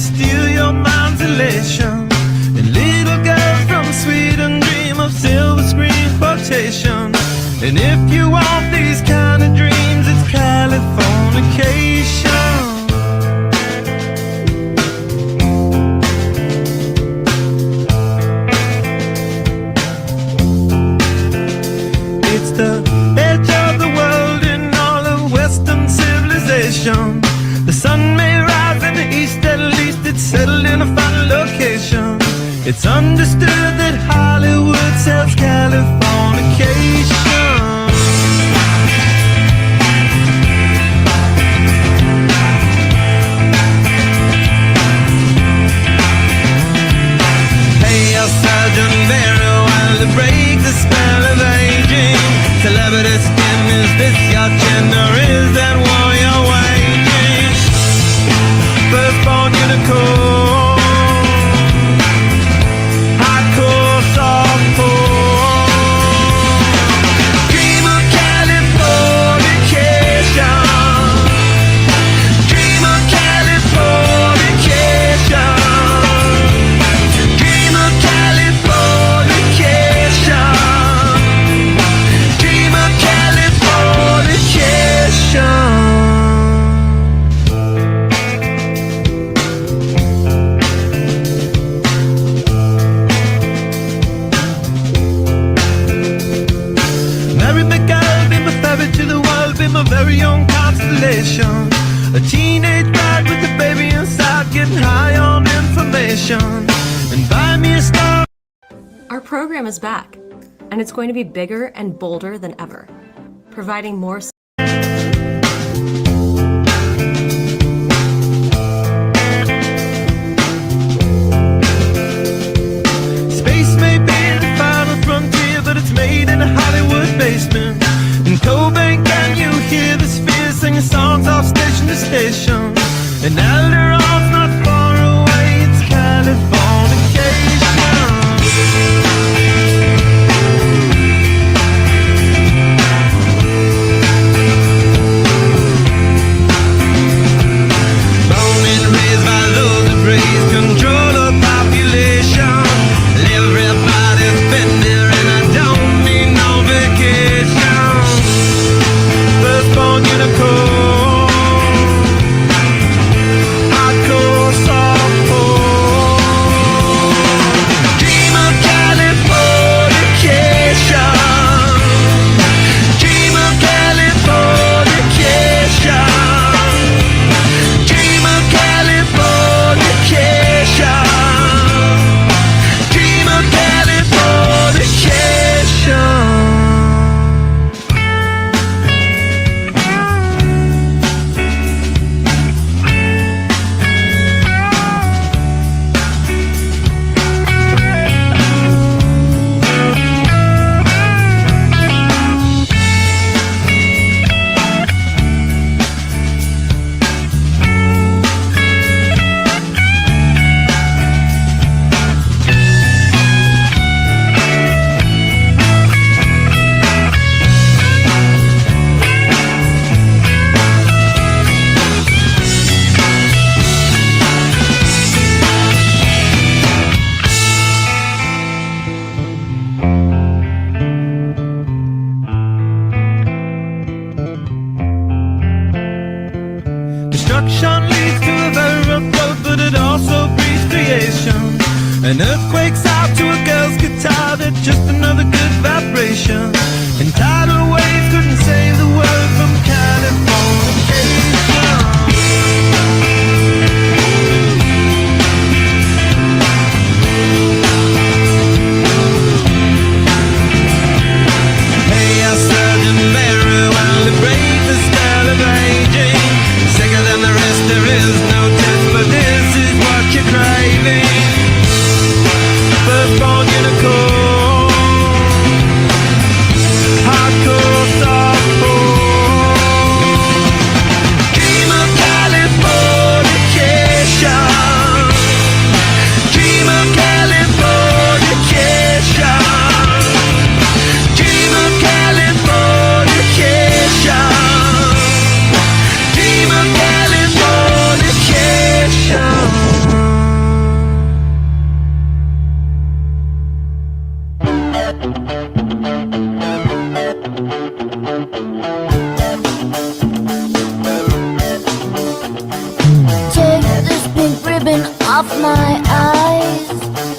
steal your mind's elation. And little girls from Sweden dream of silver screen quotation. And if you want these kind of dreams, it's Californication. It's the edge of the world in all of Western civilization. The sun may rise in the east, at least it's settled in a final location. It's understood that Hollywood sells Californication. Hey, your surgeon very well to break the spell of aging. Celebrity skin, is this your gender? Is that war you're waging? Firstborn unicorn, hardcore softcore. Dream of Californication. Dream of Californication. Dream of Californication. Dream of Californication. To the world, be my very own constellation. A teenage bride with a baby inside, getting high on information. And buy me a star. Our program is back, and it's going to be bigger and bolder than ever, providing more. Space may be the final frontier, but it's made in a Hollywood basement. In Cobain, can you hear the sphere singing songs off station to station? And Alderon's not far away, it's Californication. Born and raised by those that raise control of population. Everybody's been there and I don't need no vacation. Firstborn unicorn, hardcore softcore. Dream of Californication. Dream of Californication. Dream of Californication. Dream of Californication. Destruction leads to a very rough road, but it also breeds creation. An earthquake's out to a girl's guitar, that's just another good vibration. And tidal waves couldn't save the world from Californication. Hey, I surgeon very well to break the spell of aging. Sicker than the rest, there is no test, but this is what you're craving. off my eyes.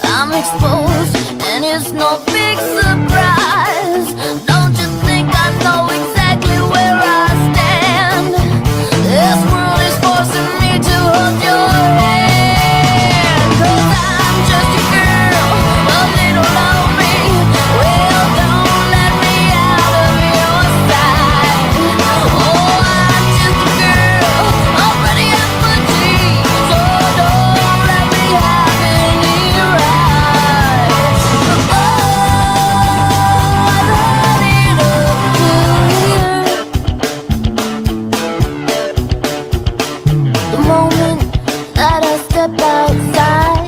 I'm exposed, and it's no big surprise. Don't you think I know exactly where I stand? This world is forcing me to hold your hand. 'Cause I'm just a girl, a little lonely. Well, don't let me out of your sight. Oh, I'm just a girl, already at my teeth. So don't let me have any rights. Oh, I've had it up to here. The moment that I step outside,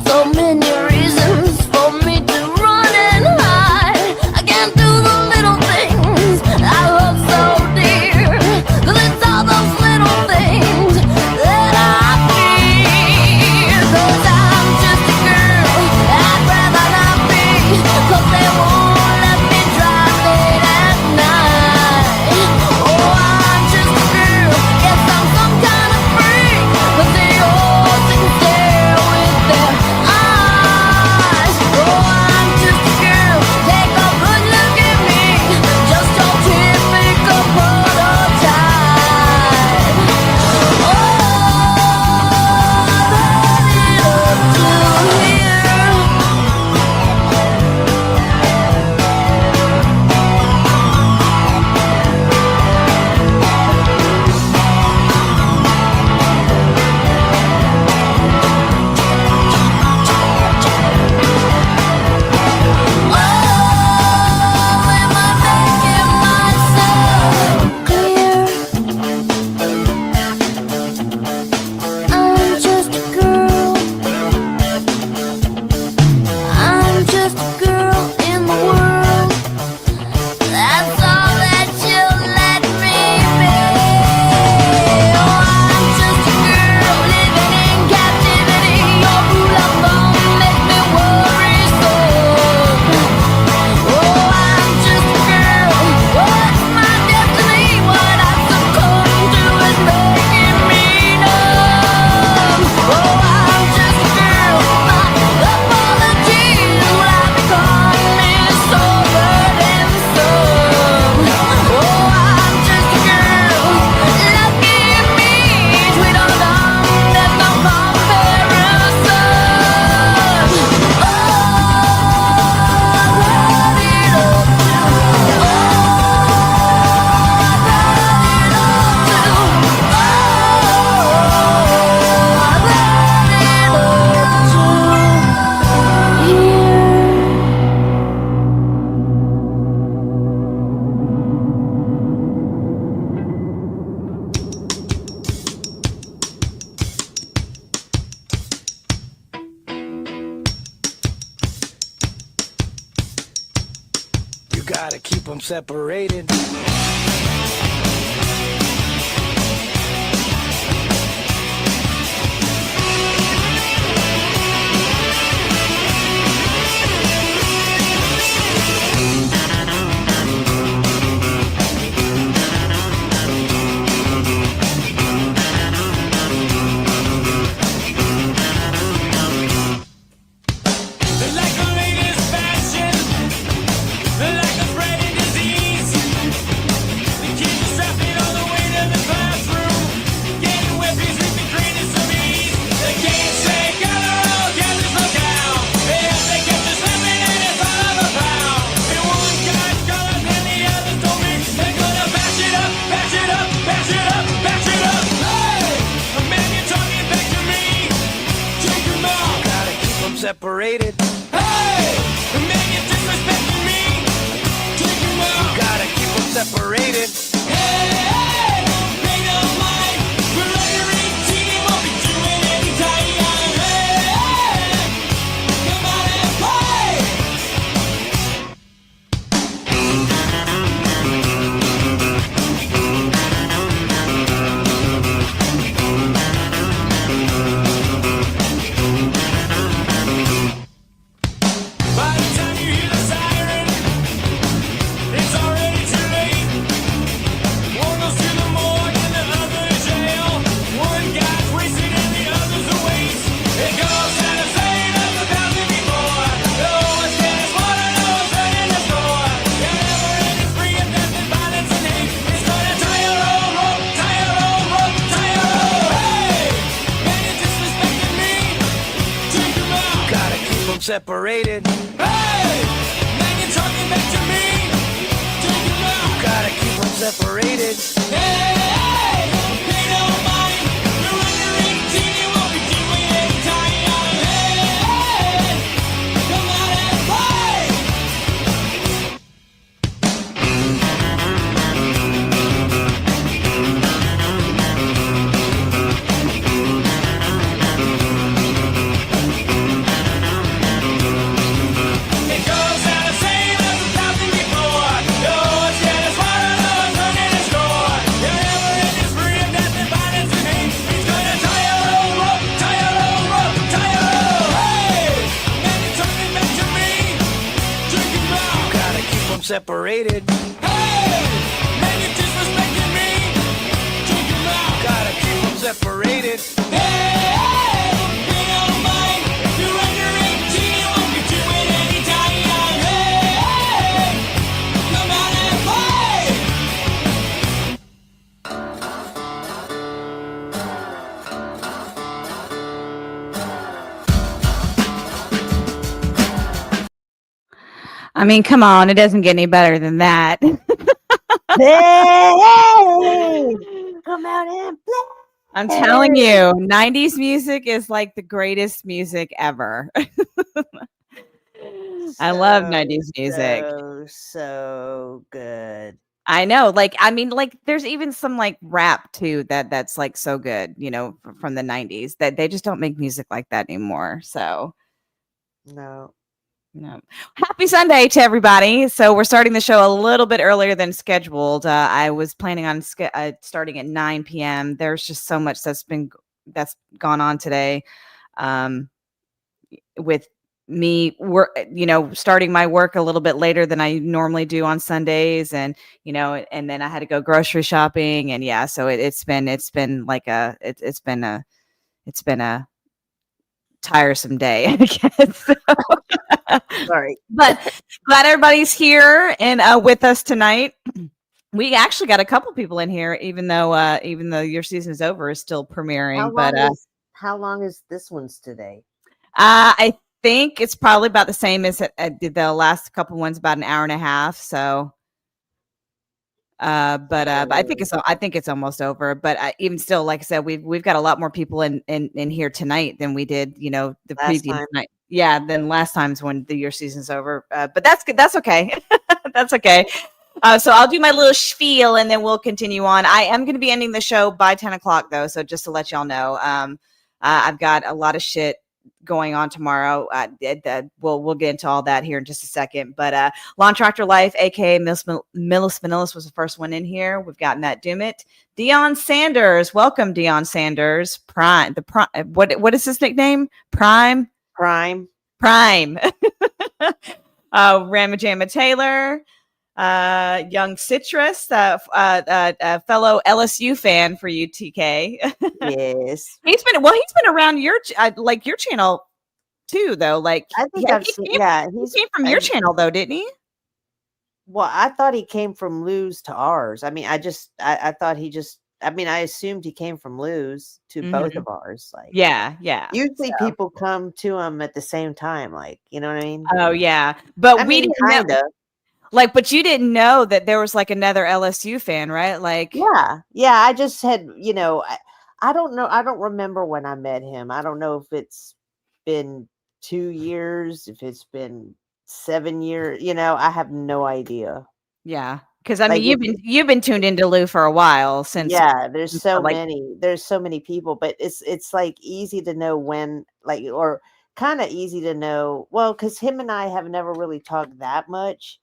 so many reasons for me to run and hide. I can't do the little things I love so dear, 'cause it's all those little things that I fear. 'Cause I'm just a girl, I'd rather not be, 'cause they won't let me drive late at night. Oh, I'm just a girl, guess I'm some kind of freak, but they all can stare with their eyes. Oh, I'm just a girl, take a good look at me, just your typical prototype. Oh, I've had it up to here. Oh, am I making myself clear? I'm just a girl. I'm just a girl in the world. That's all that you let me be. Oh, I'm just a girl living in captivity. Your rule of thumb makes me worrisome. Oh, I'm just a girl. What's my destiny? What I succumb to is making me numb. Oh, I'm just a girl. My apologies. What I've become is so burdensome. Oh, I'm just a girl. Lucky me. Sweet on dumb. There's no comparison. Oh, I've had it up to. Oh, I've had it up to. Oh, I've had it up to here. You gotta keep them separated. They're like the latest fashion. They're like the spreading disease. The kids are strapping all the way to the classroom, getting whipped, sleeping, creating some ease. They can't shake out their own gathers locale. Yes, they kept us slapping and it's all of a pound. And one guy's colors and the others told me they're gonna bash it up, bash it up, bash it up, bash it up. Hey, a man, you're talking back to me. Take them off. Gotta keep them separated. Hey, a man, you're disrespecting me. Take them off. Gotta keep them separated. Hey, hey, don't pay no mind. We're under 18, won't be doing any time. Hey, hey, come on and play. By the time you hear the siren, it's already too late. separated. Hey, man, you're talking back to me. Take him out. Gotta keep them separated. Hey, pay no mind. You're under 18, you won't be doing any time. Hey, come out and play. It goes out the same as the thousand before. No one's yet as far as no one's running a score. You're never in this free of death and violence and hate. He's gonna tie your old rope, tie your old rope, tie your old. Hey, man, you're talking back to me. Drink him out. Gotta keep them separated. Hey, man, you're disrespecting me. Drink him out. Gotta keep them separated. Hey, pay no mind. You're under 18, you won't be doing any time. Hey, come out and play. I mean, come on, it doesn't get any better than that. Hey, come out and play. I'm telling you, 90s music is like the greatest music ever. I love 90s music. So good. I know, like, I mean, like, there's even some like rap too that's like so good, you know, from the 90s that they just don't make music like that anymore. So, No. no. Happy Sunday to everybody. So we're starting the show a little bit earlier than scheduled. I was planning on starting at 9 p.m. There's just so much that's gone on today, with me starting my work a little bit later than I normally do on Sundays, and and then I had to go grocery shopping, and yeah, so it's been a tiresome day, I guess. Sorry. But glad everybody's here and with us tonight. We actually got a couple people in here, even though your season is over, is still premiering. How long is this one's today? I think it's probably about the same as the last couple ones, about an hour and a half. So, but I think it's almost over. But even still, like I said, we've got a lot more people in here tonight than we did, the previous night. Yeah, than last times when the year season's over. But that's good. That's okay. That's okay. So I'll do my little spiel and then we'll continue on. I am going to be ending the show by 10 o'clock though. So just to let y'all know, I've got a lot of shit going on tomorrow. We'll get into all that here in just a second. But Lawn Tractor Life, aka Millis Vanillis, was the first one in here. We've got Matt Dumit, Deion Sanders. Welcome, Deion Sanders. Prime. What is his nickname? Prime. Ramajama Taylor, Young Citrus, fellow LSU fan for you, TK. Yes. He's been around your channel too, though. Like, I think he came from your channel though, didn't he? Well, I thought he came from Lou's to ours. I mean, I thought I assumed he came from Lou's to both of ours. Like, yeah. Usually people come to him at the same time, like, you know what I mean? Oh yeah, but we didn't kind of. Like, but you didn't know that there was like another LSU fan, right? Like, yeah. I just had, I don't know. I don't remember when I met him. I don't know if it's been 2 years, if it's been 7 years. I have no idea. Yeah. Because I mean, you've been tuned into Lou for a while since. Yeah, there's so many people, but it's like easy to know when, like, or kind of easy to know. Well, because him and I have never really talked that much,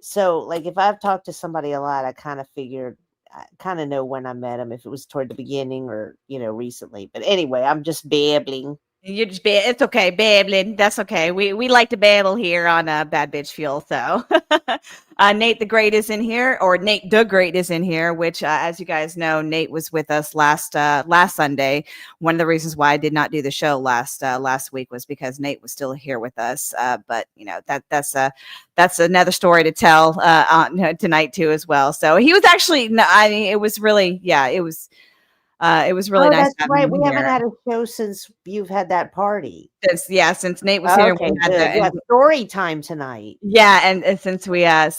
so like if I've talked to somebody a lot, I kind of know when I met him, if it was toward the beginning or recently. But anyway, I'm just babbling. You just it's okay, babbling. That's okay. We like to babble here on Bad Bitch Fuel. So Nate the Great is in here, or Nate the Great is in here, which as you guys know, Nate was with us last Sunday. One of the reasons why I did not do the show last week was because Nate was still here with us. But that's another story to tell tonight too as well. So he was actually, it was really, it was. It was really Oh, nice that's having right. him We haven't here. had a show since you've had that party. Since Nate was here, Okay, we had good. Yeah, the story time tonight. yeah, and since we had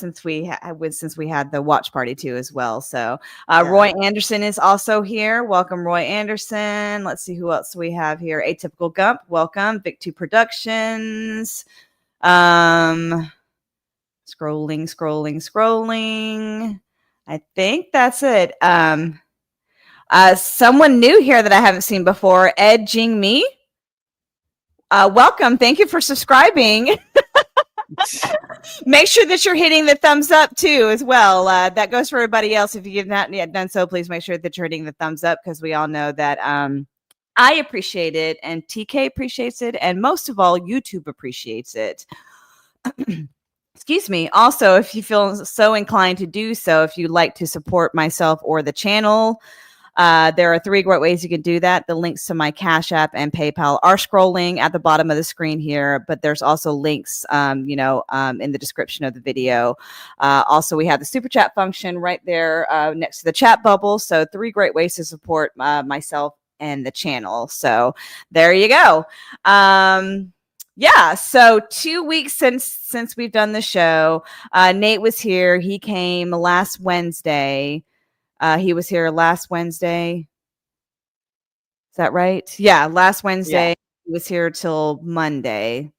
the watch party too as well. So Yeah. Roy Anderson is also here. Welcome, Roy Anderson. Let's see who else we have here. Atypical Gump, welcome. Vic2 Productions. Scrolling. I think that's it. Someone new here that I haven't seen before, Ed Jing Mi. Welcome. Thank you for subscribing. Make sure that you're hitting the thumbs up too as well. That goes for everybody else. If you have not yet done so, please make sure that you're hitting the thumbs up, because we all know that I appreciate it, and TK appreciates it, and most of all, YouTube appreciates it. Excuse me. Also, if you feel so inclined to do so, if you'd like to support myself or the channel, there are 3 great ways you can do that. The links to my Cash App and PayPal are scrolling at the bottom of the screen here, but there's also links, in the description of the video. Also, we have the super chat function right there next to the chat bubble. So 3 great ways to support myself and the channel. So there you go. Yeah, so 2 weeks since we've done the show. Nate was here. He came last Wednesday. He was here last Wednesday. Is that right? Yeah, last Wednesday. Yeah. He was here till Monday.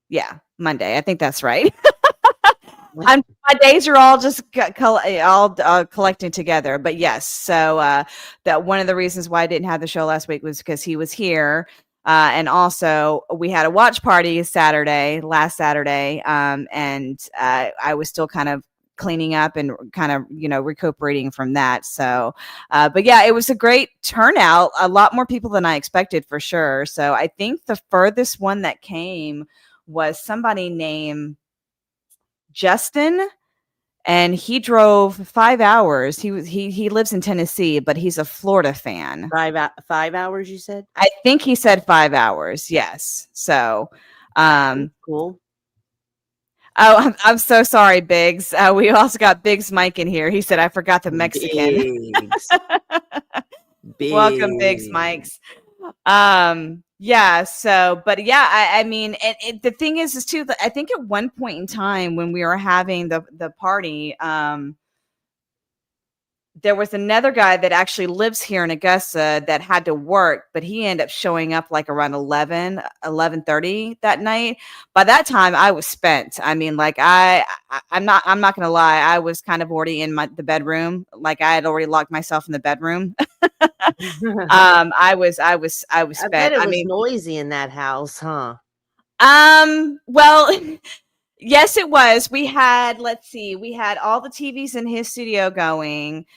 Yeah, Monday. I think that's right. My days are all just collecting together. But yes, so that one of the reasons why I didn't have the show last week was because he was here. And also we had a watch party last Saturday. And I was still kind of cleaning up and kind of, recuperating from that. So, but yeah, it was a great turnout. A lot more people than I expected, for sure. So I think the furthest one that came was somebody named Justin, and he drove 5 hours. He lives in Tennessee, but he's a Florida fan. 5 hours, you said? I think he said 5 hours. Yes. So, cool. Oh, I'm so sorry, Biggs. We also got Biggs Mike in here. He said, I forgot the Mexican. Biggs. Welcome, Biggs Mikes. Yeah, so, but yeah, I mean, the thing is too, I think at one point in time when we were having the party, there was another guy that actually lives here in Augusta that had to work, but he ended up showing up like around 11:30 that night. By that time I was spent. I mean, like I'm not going to lie. I was kind of already in the bedroom. Like I had already locked myself in the bedroom. I was spent. I bet it was noisy in that house, huh? Well, yes, it was. We had all the TVs in his studio going.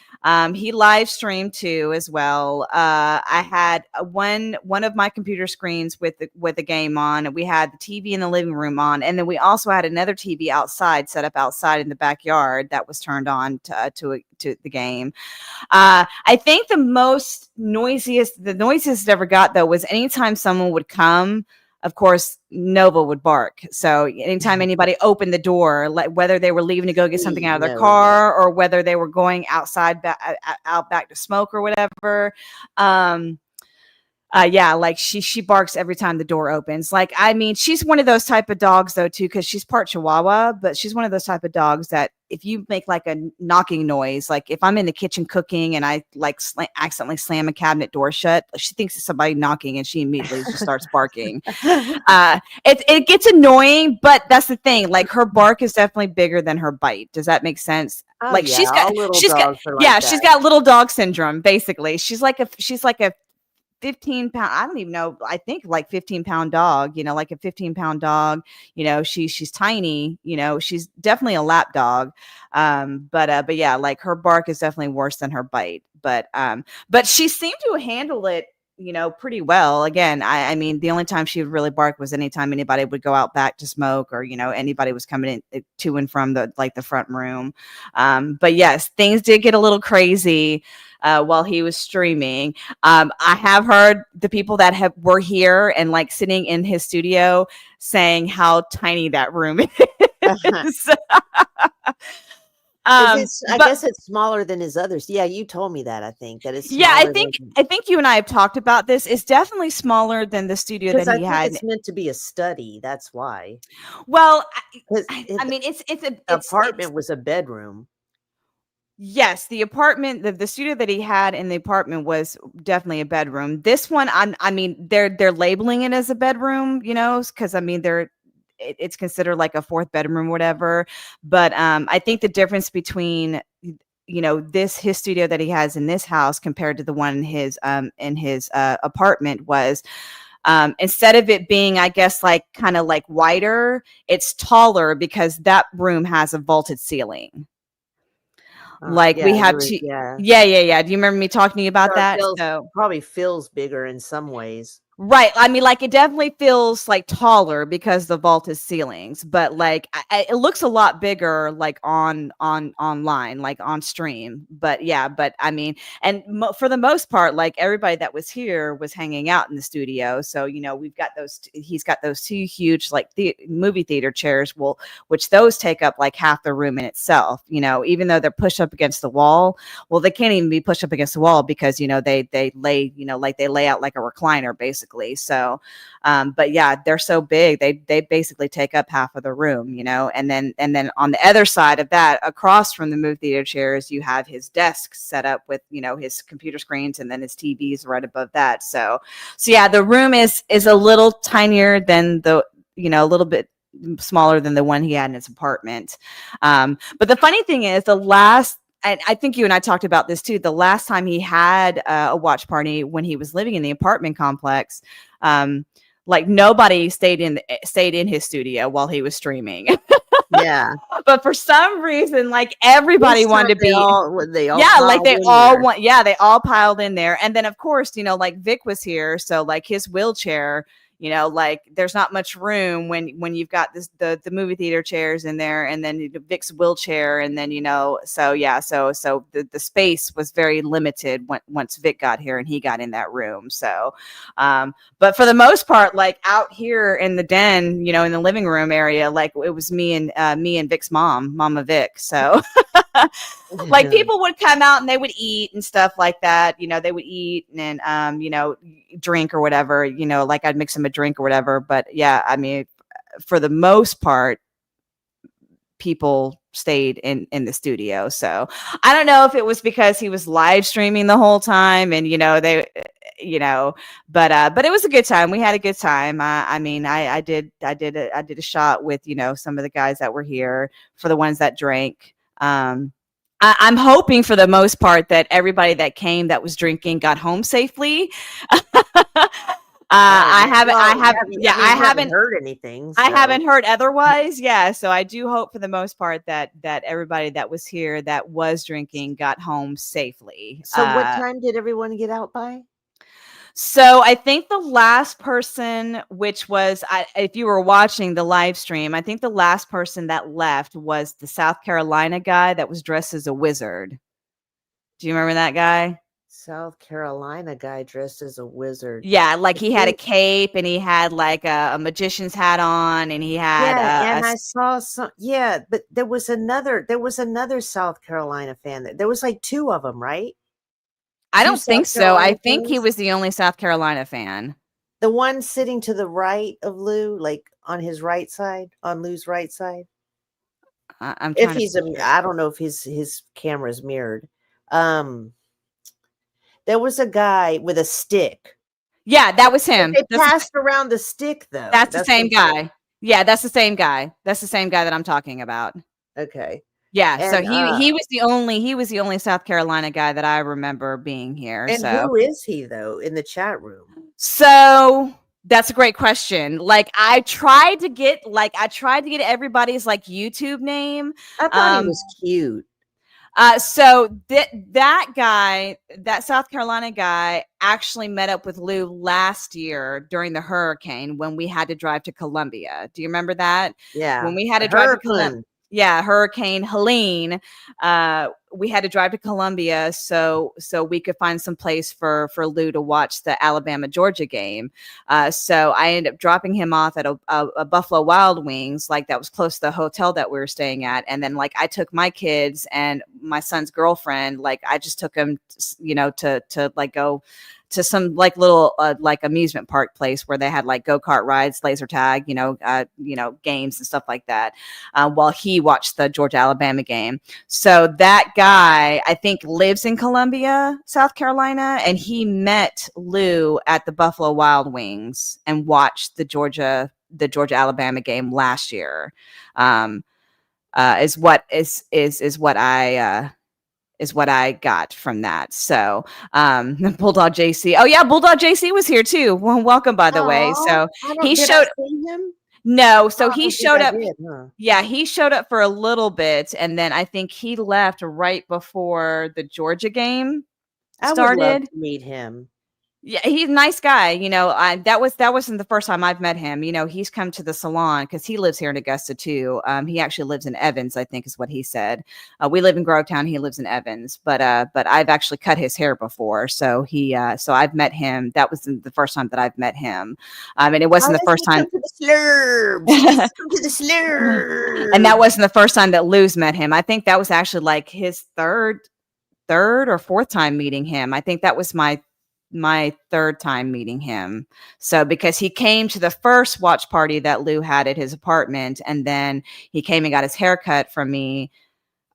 He live streamed too as well. I had one of my computer screens with the game on. We had the TV in the living room on, and then we also had another TV set up outside in the backyard that was turned on to the game. I think the noisiest it ever got though was anytime someone would come. Of course, Nova would bark. So anytime anybody opened the door, like whether they were leaving to go get something out of their car or whether they were going outside out back to smoke or whatever, yeah, like she barks every time the door opens. Like, I mean, she's one of those type of dogs though too, because she's part Chihuahua, but she's one of those type of dogs that if you make like a knocking noise, like if I'm in the kitchen cooking and I like accidentally slam a cabinet door shut, she thinks it's somebody knocking and she immediately just starts barking. It gets annoying, but that's the thing. Like her bark is definitely bigger than her bite. Does that make sense? Oh, like yeah, she's got little dog syndrome. Basically, she's like a 15-pound, I don't even know, I think like 15-pound dog, like a 15-pound dog, she's tiny, she's definitely a lap dog. But yeah, like her bark is definitely worse than her bite, but she seemed to handle it, pretty well. Again, I mean, the only time she would really bark was anytime anybody would go out back to smoke or, anybody was coming in to and from the front room. But yes, things did get a little crazy while he was streaming. I have heard the people that were here and like sitting in his studio saying how tiny that room is. I But guess it's smaller than his others. Yeah, you told me that. I think that it's yeah, smaller than, I think you and I have talked about this. It's definitely smaller than the studio because that I he think had. it's meant to be a study. That's why. Well, Because I mean, the it's apartment was a bedroom. yes, the apartment, the studio that he had in the apartment was definitely a bedroom. This one, I mean, they're labeling it as a bedroom, you know, because I mean, it's considered like a fourth bedroom, or whatever. But I think the difference between his studio that he has in this house compared to the one in his apartment was instead of it being, I guess, like kind of like wider, it's taller because that room has a vaulted ceiling. Like Yeah, we have there is, to, yeah. yeah. Do you remember me talking to you about So it that? feels, So probably feels bigger in some ways. right. I mean, like it definitely feels like taller because the vault is ceilings, but like it looks a lot bigger, like on online, like on stream. But yeah, but I mean, and for the most part, like everybody that was here was hanging out in the studio. So we've got those. He's got those two huge like movie theater chairs, which those take up like half the room in itself. Even though they're pushed up against the wall. Well, they can't even be pushed up against the wall because they lay like they lay out like a recliner basically. So but yeah, they're so big, they basically take up half of the room, and then on the other side of that, across from the movie theater chairs, you have his desk set up with his computer screens, and then his TVs right above that. So yeah, the room is a little tinier than a little bit smaller than the one he had in his apartment. But the funny thing is, and I think you and I talked about this too. The last time he had a watch party when he was living in the apartment complex, like nobody stayed in his studio while he was streaming. Yeah, But for some reason, like everybody wanted to be. They all Yeah, like they piled in all there. want. Yeah, they all piled in there, and then of course, like Vic was here, so like his wheelchair. Like there's not much room when you've got the movie theater chairs in there, and then Vic's wheelchair, and then so yeah, so the space was very limited once Vic got here and he got in that room. So but for the most part, like out here in the den, in the living room area, like it was me and Vic's Mama Vic. So like people would come out and they would eat and stuff like that. They would eat and drink or whatever, like I'd mix them a drink or whatever. But yeah, I mean, for the most part, people stayed in the studio. So I don't know if it was because he was live streaming the whole time and but it was a good time. We had a good time. I mean, I did a shot with some of the guys that were here for the ones that drank. I'm hoping for the most part that everybody that came that was drinking got home safely. I haven't heard anything. So. I haven't heard otherwise. Yeah. So I do hope for the most part that everybody that was here that was drinking got home safely. So what time did everyone get out by? So I think the last person, which was, if you were watching the live stream, I think the last person that left was the South Carolina guy that was dressed as a wizard. Do you remember that guy? South Carolina guy dressed as a wizard. Yeah, like he had a cape and he had like a magician's hat on, and he had I saw some. Yeah, but there was another South Carolina fan. There was like two of them, right? I don't think so. I think he was the only South Carolina fan. The one sitting to the right of Lou, like on his right side, on Lou's right side. I don't know if his camera's mirrored. There was a guy with a stick. Yeah, that was him. They passed around the stick though. That's the same guy. Yeah, that's the same guy. That's the same guy that I'm talking about. Okay. Yeah, and, so he was the only South Carolina guy that I remember being here. And who is he though in the chat room? So that's a great question. Like I tried to get everybody's like YouTube name. I thought he was cute. So that guy, that South Carolina guy, actually met up with Lou last year during the hurricane when we had to drive to Columbia. Do you remember that? Yeah. When we had to drive to Columbia. Hurricane Helene, we had to drive to Columbia so we could find some place for Lou to watch the Alabama-Georgia game. So I ended up dropping him off at a Buffalo Wild Wings, like that was close to the hotel that we were staying at. And then like I took my kids and my son's girlfriend, like I just took him, to like go to some like little like amusement park place where they had like go-kart rides, laser tag, games and stuff like that, while he watched the Georgia Alabama game. So that guy, I think, lives in Columbia, South Carolina, and he met Lou at the Buffalo Wild Wings and watched the Georgia Alabama game last year. Is what I got from that. So Bulldog JC. Oh yeah, Bulldog JC was here too. Well, welcome, by the way. So he showed him. No, so he showed up. Did, huh? Yeah, he showed up for a little bit, and then I think he left right before the Georgia game started. I would love to meet him. Yeah, he's a nice guy. That wasn't the first time I've met him. He's come to the salon because he lives here in Augusta too. He actually lives in Evans, I think is what he said. We live in Grovetown. He lives in Evans, but I've actually cut his hair before. So I've met him. That was the first time that I've met him. And it wasn't the first time. Come to the slurb. Come to the slurb. And that wasn't the first time that Lou's met him. I think that was actually like his third or fourth time meeting him. I think that was my third time meeting him. So because he came to the first watch party that Lou had at his apartment, and then he came and got his hair cut from me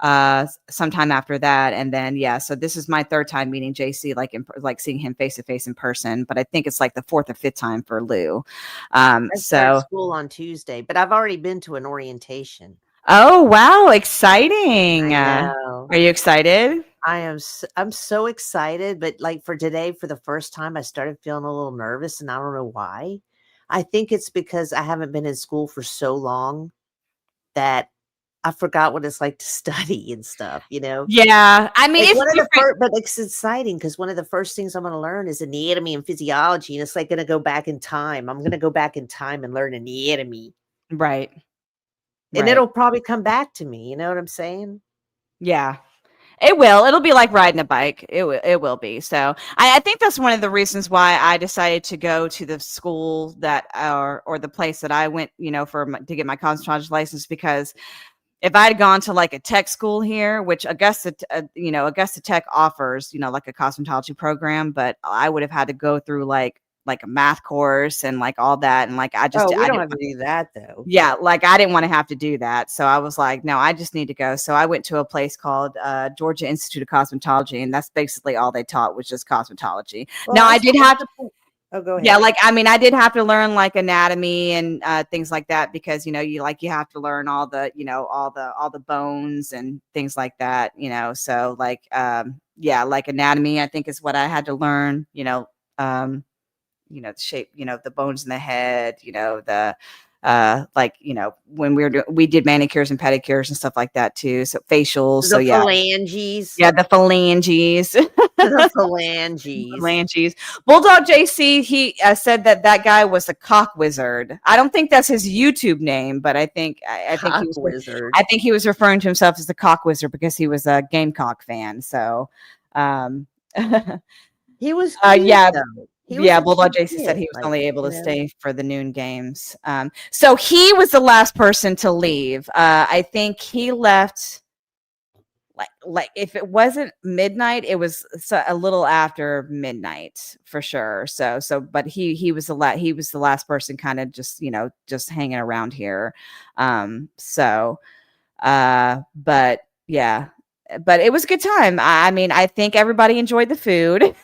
sometime after that. And then, so this is my third time meeting JC, like seeing him face to face in person, but I think it's like the fourth or fifth time for Lou. I start school on Tuesday, but I've already been to an orientation. Oh, wow. Exciting. I know. Are you excited? I'm so excited, but like for today, for the first time, I started feeling a little nervous, and I don't know why. I think it's because I haven't been in school for so long that I forgot what it's like to study and stuff, Yeah. I mean, but it's exciting because one of the first things I'm going to learn is anatomy and physiology, and it's like going to go back in time. I'm going to go back in time and learn anatomy. Right. And it'll probably come back to me. You know what I'm saying? Yeah. It will. It'll be like riding a bike. It will be. So I think that's one of the reasons why I decided to go to the school that or the place that I went, to get my cosmetology license, because if I had gone to like a tech school here, which Augusta Tech offers, like a cosmetology program, but I would have had to go through like a math course and like all that. And like, I don't have to do that though. Yeah. Like I didn't want to have to do that. So I was like, no, I just need to go. So I went to a place called Georgia Institute of Cosmetology, and that's basically all they taught was just cosmetology. Well, now I did have to. Oh, go ahead. Yeah. Like, I mean, I did have to learn like anatomy and things like that, because, you have to learn all the, all the bones and things like that, so like, like anatomy, I think is what I had to learn, the shape, the bones in the head, when we did manicures and pedicures and stuff like that too. So facials. Phalanges. Yeah. The phalanges. The phalanges. Phalanges. Bulldog JC, he said that guy was a cock wizard. I don't think that's his YouTube name, but I think he was referring to himself as the cock wizard because he was a Gamecock fan. So, he was, Bulldog JC said he was only able to stay for the noon games. So he was the last person to leave. I think he left like if it wasn't midnight, it was a little after midnight for sure. But he was the last person kind of just hanging around here. But yeah. But it was a good time. I mean, I think everybody enjoyed the food.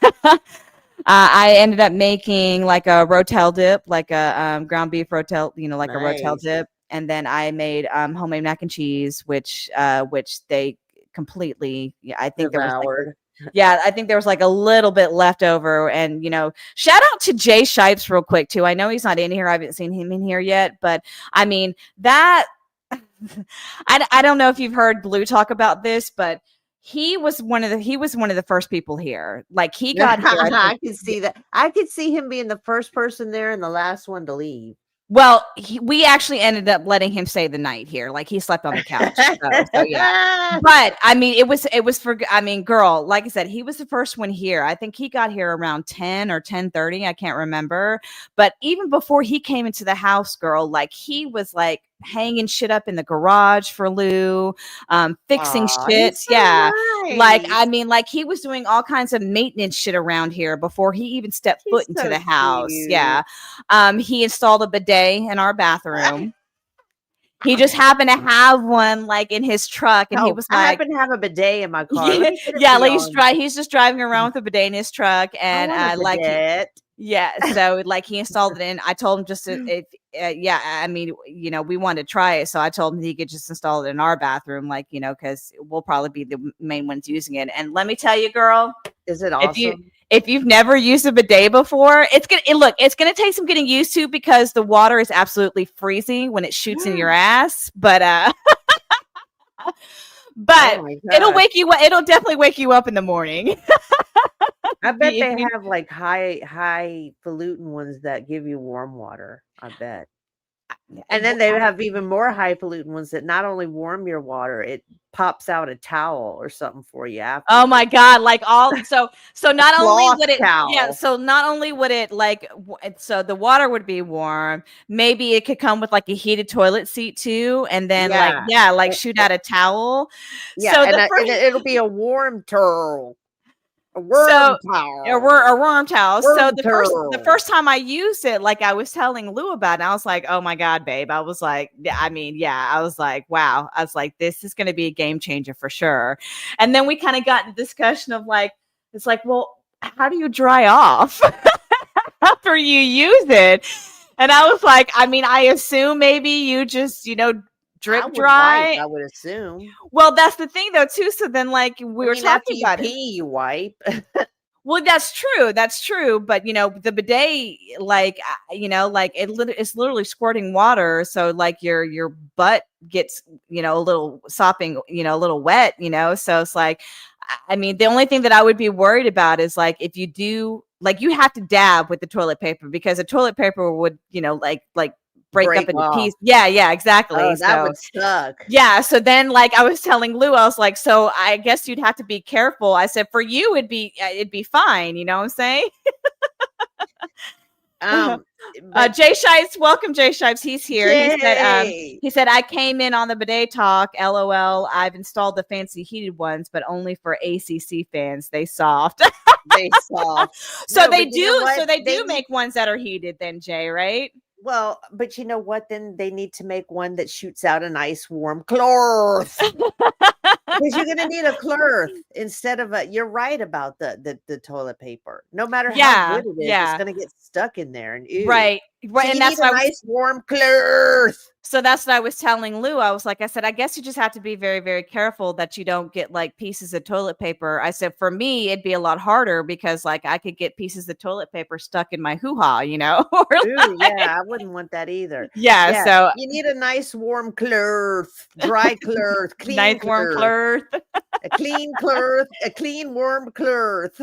I ended up making like a rotel dip, like a ground beef rotel, like a rotel dip. And then I made homemade mac and cheese, which they completely, I think devoured. I think there was like a little bit left over. And, shout out to Jay Shipes real quick too. I know he's not in here. I haven't seen him in here yet, but I mean that, I don't know if you've heard Blue talk about this, but he was one of the first people here. Like he got here. I could see that. I could see him being the first person there and the last one to leave. Well, we actually ended up letting him stay the night here. Like he slept on the couch. So yeah. But I mean, it was for, I mean, girl, like I said, he was the first one here. I think he got here around 10 or 10:30. I can't remember. But even before he came into the house, girl, like he was like hanging shit up in the garage for Lou, fixing shit. He's so Yeah. Like, I nice. mean, like he was doing all kinds of maintenance shit around here before he even stepped He's foot into so the house. cute. Yeah. He installed a bidet in our bathroom. He just happened to have one like in his truck, and he was I like, happen to have a bidet in my car. Let me get it yeah, for like y'all. he's just driving around with a bidet in his truck, I and want a like bidet. yeah, so like he installed it in. I told him just to, if yeah, I mean, you know, we wanted to try it, so I told him he could just install it in our bathroom, like, you know, because we'll probably be the main ones using it. And let me tell you, girl, Is it awesome? if you've never used a bidet before, it's gonna take some getting used to because the water is absolutely freezing when it shoots in your ass. But but Oh my it'll gosh. wake you up. It'll definitely wake you up in the morning. I bet If they you- have like highfalutin ones that give you warm water. I bet. And then they have even more highfalutin ones that not only warm your water, it pops out a towel or something for you after. Oh my God! Like so not only cloth would it, yeah, towel. so not only would it like, so the water would be warm. Maybe it could come with like a heated toilet seat too, and then like shoot out a towel. Yeah, So and, the and it'll be a warm towel. A so towel. a worm towel. So Worm the towel. first time I used it, like I was telling Lou about it, I was like, oh my God, babe. I was like, I mean, yeah, I was like, wow. I was like, this is going to be a game changer for sure. And then we kind of got in discussion of like, it's like, well, how do you dry off after you use it? And I was like, I mean, I assume maybe you just, you know, drip dry. I would assume. Well, that's the thing though, too. So then like we were after talking you about it. pee, you wipe. Well, that's true. That's true. But you know, the bidet, like you know, like it's literally squirting water. So like your butt gets, you know, a little sopping, you know, a little wet, you know. So it's like, I mean, the only thing that I would be worried about is like if you do, like you have to dab with the toilet paper because the toilet paper would, you know, like break up into pieces. Yeah, exactly. Oh, that So would suck. yeah. So then like I was telling Lou, I was like, so I guess you'd have to be careful. I said, for you, it'd be fine. You know what I'm saying? Jay Shipes, welcome, Jay Shipes. He's here. He said, I came in on the bidet talk. LOL. I've installed the fancy heated ones, but only for ACC fans. They soft. They soft. So they do make ones that are heated then, Jay, right? Well, but you know what? Then they need to make one that shoots out a nice warm cloth. Because you're gonna need a cloth instead of a. You're right about the toilet paper. No matter how good it is, it's gonna get stuck in there. And right, so and you that's need a nice warm cloth. So that's what I was telling Lou. I was like, I said, I guess you just have to be very, very careful that you don't get like pieces of toilet paper. I said, for me, it'd be a lot harder because like I could get pieces of toilet paper stuck in my hoo-ha, you know? Ooh, yeah, I wouldn't want that either. Yeah, so you need a nice warm cloth, dry cloth, clean nice warm cloth. A clean cloth, a clean warm cloth.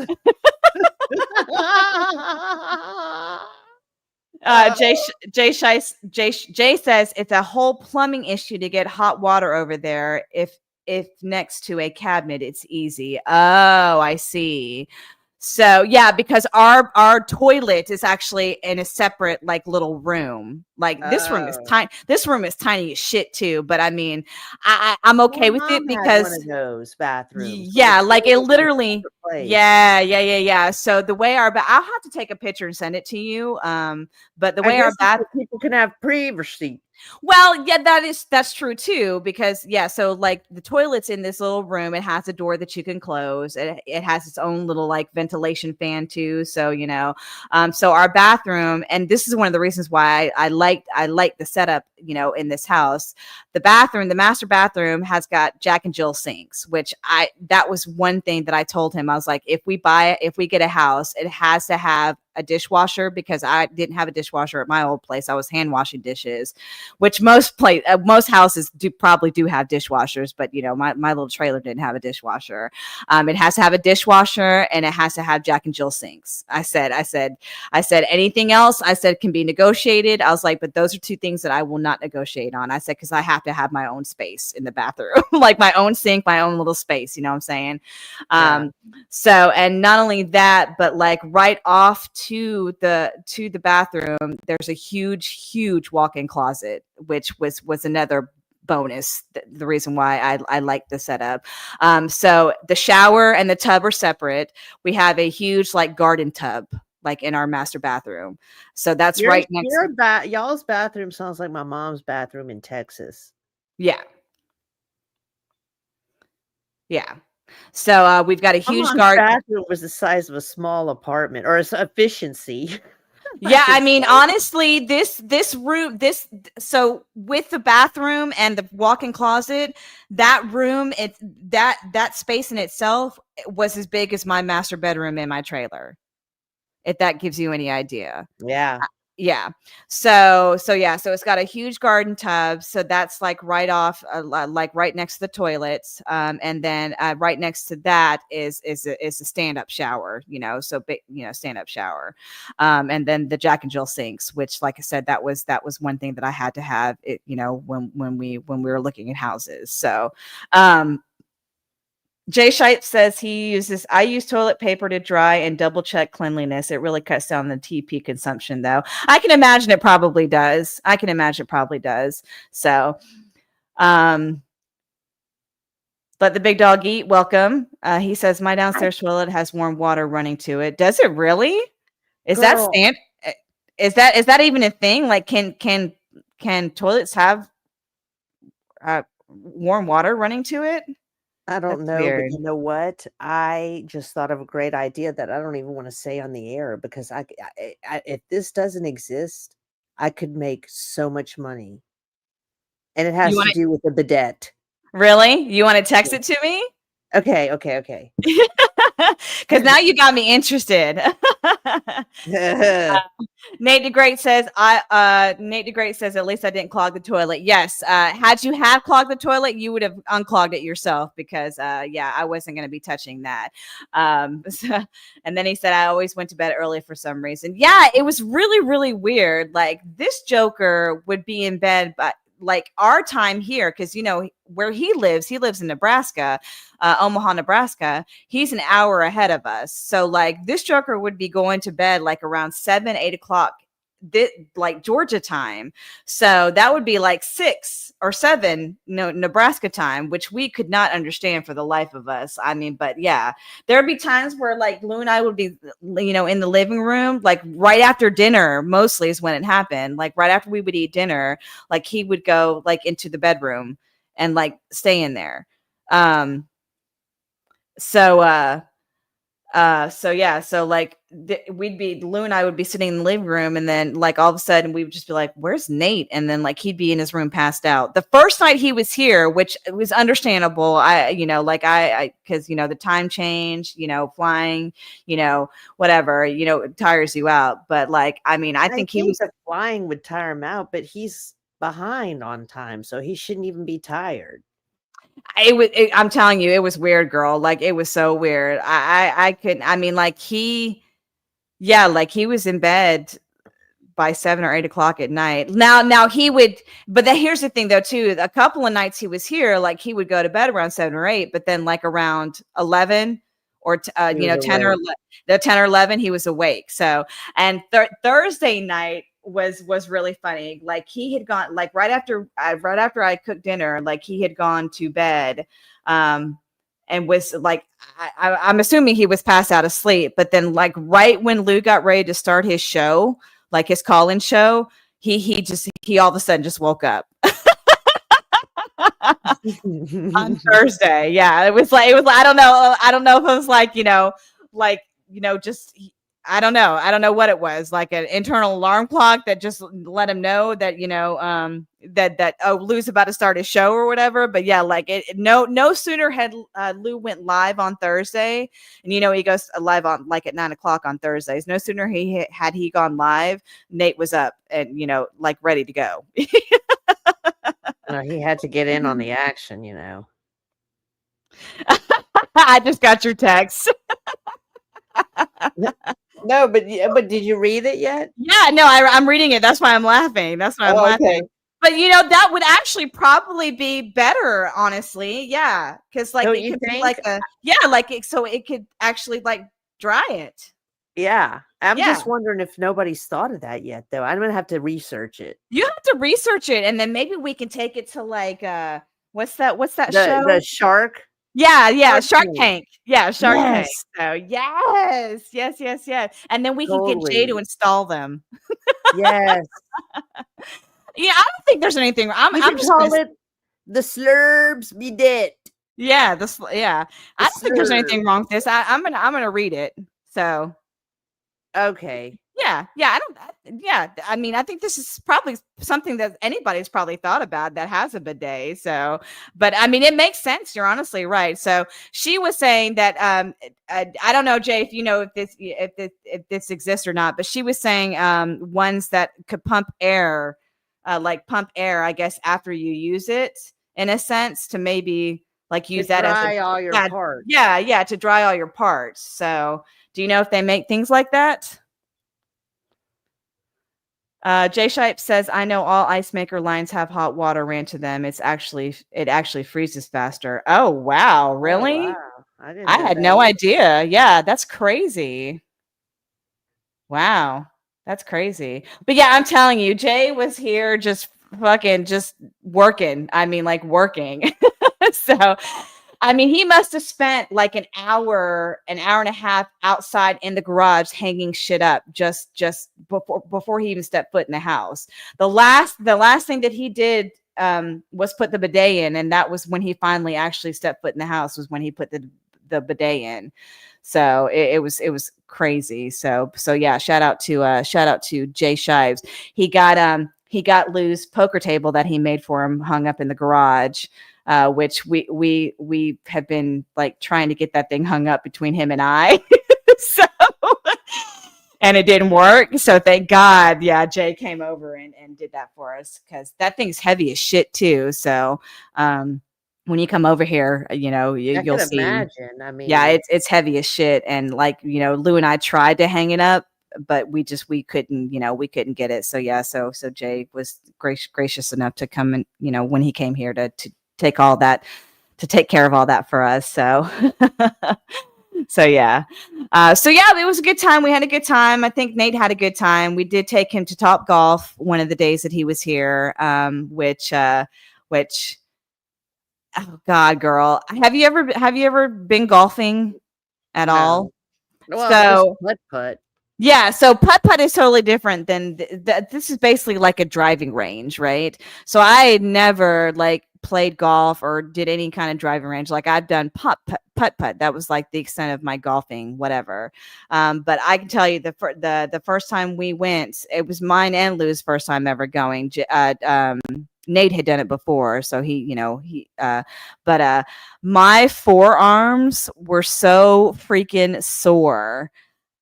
Jay says it's a whole plumbing issue to get hot water over there. If next to a cabinet, it's easy. Oh, I see. So yeah, because our toilet is actually in a separate like little room. Like this room is tiny. This room is tiny as shit too. But I mean, I'm okay with it because one of those bathrooms. Yeah, like it literally. Yeah. So the way I'll have to take a picture and send it to you. But the way our people can have privacy. Well, yeah, that's true too, because so like the toilet's in this little room. It has a door that you can close. It has its own little like ventilation fan too. So, you know, so our bathroom, and this is one of the reasons why I like the setup, you know, in this house. The master bathroom has got Jack and Jill sinks, which that was one thing that I told him. I was like, if we get a house, it has to have a dishwasher because I didn't have a dishwasher at my old place. I was hand washing dishes, which most houses probably do have dishwashers, but my little trailer didn't have a dishwasher. It has to have a dishwasher and it has to have Jack and Jill sinks. I said anything else, I said, can be negotiated. I was like, but those are two things that I will not negotiate on. I said, because I have to have my own space in the bathroom, like my own sink, my own little space. You know what I'm saying? Yeah. So, and not only that, but like right off to the bathroom, there's a huge walk-in closet, which was another bonus. The reason why I like the setup. So the shower and the tub are separate. We have a huge like garden tub like in our master bathroom. So that's right next. Y'all's bathroom sounds like my mom's bathroom in Texas. Yeah. Yeah. So we've got a huge garden. Bathroom was the size of a small apartment, or its efficiency. Yeah, I mean, honestly, this room, so with the bathroom and the walk-in closet, that room, that space in itself was as big as my master bedroom in my trailer. If that gives you any idea. Yeah. Yeah. So it's got a huge garden tub. So that's like right off, like right next to the toilets. And then right next to that is a stand-up shower, so big, stand-up shower. And then the Jack and Jill sinks, which, like I said, that was one thing that I had to have it, when we were looking at houses. So, Jay Shipe says I use toilet paper to dry and double check cleanliness. It really cuts down the TP consumption, though. I can imagine it probably does. So, let the big dog eat. Welcome. He says my downstairs toilet has warm water running to it. Does it really? Is that stand? Is that even a thing? Like, can toilets have warm water running to it? I don't That's know, weird. but you know what? I just thought of a great idea that I don't even want to say on the air, because if this doesn't exist, I could make so much money. And it has to do with the bidet. Really? You want to text it to me? Okay. Because now you got me interested. Nate DeGreat says, at least I didn't clog the toilet. Yes. Had you have clogged the toilet, you would have unclogged it yourself, because I wasn't going to be touching that. And then he said, I always went to bed early for some reason. Yeah, it was really, really weird. Like, this joker would be in bed, but like our time here, because where he lives in Nebraska, Omaha, Nebraska. He's an hour ahead of us. So like this joker would be going to bed like around 7-8 o'clock, like Georgia time. So that would be like 6 or 7 Nebraska time, which we could not understand for the life of us. I mean, but yeah, there'd be times where like Lou and I would be in the living room, like right after dinner, mostly is when it happened. Like right after we would eat dinner, like he would go like into the bedroom and like stay in there. So like Lou and I would be sitting in the living room, and then like all of a sudden we would just be like, where's Nate? And then like he'd be in his room passed out. The first night he was here, which was understandable, because the time change, flying, whatever, it tires you out. But like, I mean, I think the flying would tire him out, but he's behind on time, so he shouldn't even be tired. I'm telling you, it was weird, girl. Like, it was so weird. I couldn't. I mean, like he was in bed by 7 or 8 o'clock at night. Now he would, but then here's the thing though, too. A couple of nights he was here, like he would go to bed around 7 or 8, but then like around 11 or 10 or 11, he was awake. So, and Thursday night was really funny. Like he had gone, like right after I cooked dinner, like he had gone to bed, and was like, I'm assuming he was passed out asleep. But then like right when Lou got ready to start his show, like his call-in show, he all of a sudden just woke up. On Thursday. Yeah. It was I don't know if it was like, just I don't know. I don't know what it was, like an internal alarm clock that just let him know that, that Lou's about to start his show or whatever. But yeah, like no sooner had Lou went live on Thursday, and he goes live on like at 9:00 on Thursdays. No sooner had he gone live, Nate was up and like ready to go. He had to get in on the action, I just got your text. No, but did you read it yet? Yeah, no, I'm reading it. That's why I'm laughing. Laughing. Okay. But that would actually probably be better, honestly. Yeah, because like it could be like so it could actually like dry it. Yeah, I'm just wondering if nobody's thought of that yet, though. I'm gonna have to research it. You have to research it, and then maybe we can take it to like what's that show? The Shark. Yeah, Shark Tank. Yeah, Shark Tank. Yes. So yes. And then we can get Jay to install them. Yes. Yeah, I don't think there's anything. I'm just call it the Slurbs Be Dead. Yeah, I don't think there's anything wrong with this. I'm gonna read it. So okay. Yeah. I mean, I think this is probably something that anybody's probably thought about that has a bidet. So, but I mean, it makes sense. You're honestly right. So she was saying that I don't know, Jay, if you know if this exists or not, but she was saying ones that could pump air, I guess, after you use it, in a sense, to maybe like use that as all your parts. Yeah, to dry all your parts. So, do you know if they make things like that? Jay Shipe says, I know all ice maker lines have hot water ran to them. It actually freezes faster. Oh, wow. Really? Oh, wow. I had no idea. Yeah, that's crazy. Wow. That's crazy. But yeah, I'm telling you, Jay was here just working. I mean, like working. So, I mean, he must have spent like an hour and a half outside in the garage hanging shit up just before he even stepped foot in the house. The last thing that he did was put the bidet in, and that was when he finally actually stepped foot in the house, was when he put the bidet in. So it was crazy. So yeah, shout out to Jay Shives. He got Lou's poker table that he made for him hung up in the garage. Which we have been like trying to get that thing hung up between him and I. So, and it didn't work. So thank God. Yeah. Jay came over and did that for us, because that thing's heavy as shit too. So, when you come over here, you'll see. Imagine. I mean, yeah, it's heavy as shit. And like, Lou and I tried to hang it up, but we couldn't get it. So yeah. So Jay was gracious enough to come and, when he came here to take care of all that for us. So, so yeah. It was a good time. We had a good time. I think Nate had a good time. We did take him to Top Golf one of the days that he was here. Which, oh God, girl, have you ever been golfing at all? Well, so putt. Yeah, so putt is totally different than this is basically like a driving range, right? So I had never like played golf or did any kind of driving range. Like I've done putt. That was like the extent of my golfing, whatever. But I can tell you the first time we went, it was mine and Lou's first time ever going. Nate had done it before, so but my forearms were so freaking sore.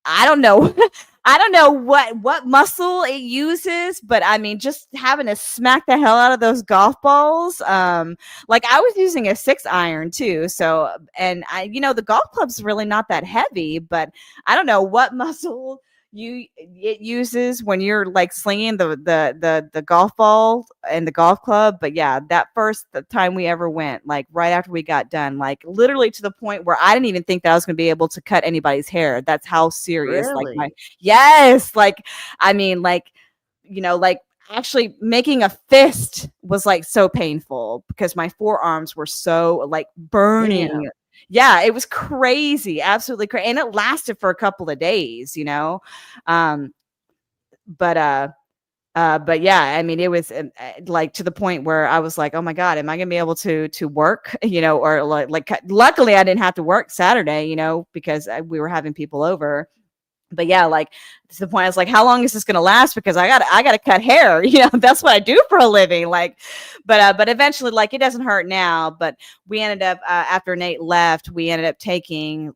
I don't know. I don't know what muscle it uses, but I mean, just having to smack the hell out of those golf balls. Like I was using a 6-iron too. So, and the golf club's really not that heavy, but I don't know what muscle it uses when you're like slinging the golf ball and the golf club. But yeah, that the time we ever went, like right after we got done, like literally to the point where I didn't even think that I was going to be able to cut anybody's hair. That's how serious. Really? Like yes, like I mean, like like actually making a fist was like so painful because my forearms were so like burning. Yeah, it was crazy, absolutely crazy, and it lasted for a couple of days, But yeah, I mean, it was like to the point where I was like, oh my God, am I gonna be able to work, or like luckily I didn't have to work Saturday, because we were having people over. But yeah, like to the point I was like, how long is this gonna last? Because I gotta cut hair. That's what I do for a living. Like, but eventually, like, it doesn't hurt now. But we ended up after Nate left, we ended up taking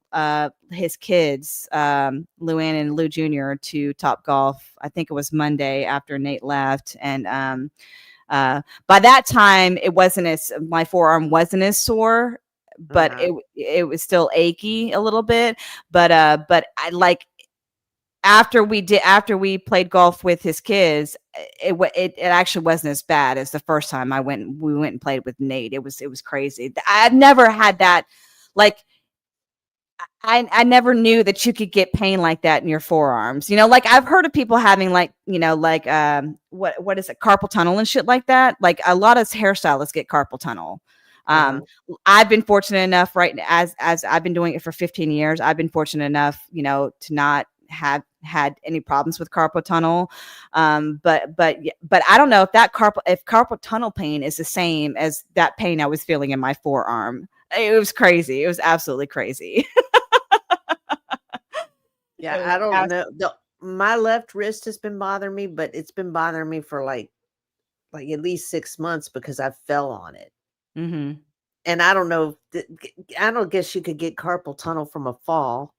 his kids, Lou On and Lou Jr. to Top Golf. I think it was Monday after Nate left, and by that time my forearm wasn't as sore, but it was still achy a little bit. But I like. After we played golf with his kids, it actually wasn't as bad as the first time we went and played with Nate. It was crazy. I've never had that. Like, I never knew that you could get pain like that in your forearms. Like I've heard of people having like what is it, carpal tunnel and shit like that. Like a lot of hairstylists get carpal tunnel. I've been fortunate enough, right, as I've been doing it for 15 years. I've been fortunate enough, to not have had any problems with carpal tunnel. But I don't know if carpal tunnel pain is the same as that pain I was feeling in my forearm. It was crazy. It was absolutely crazy. Yeah, I don't know. My left wrist has been bothering me, but it's been bothering me for like at least 6 months because I fell on it. Mm-hmm. And I don't know. I don't guess you could get carpal tunnel from a fall.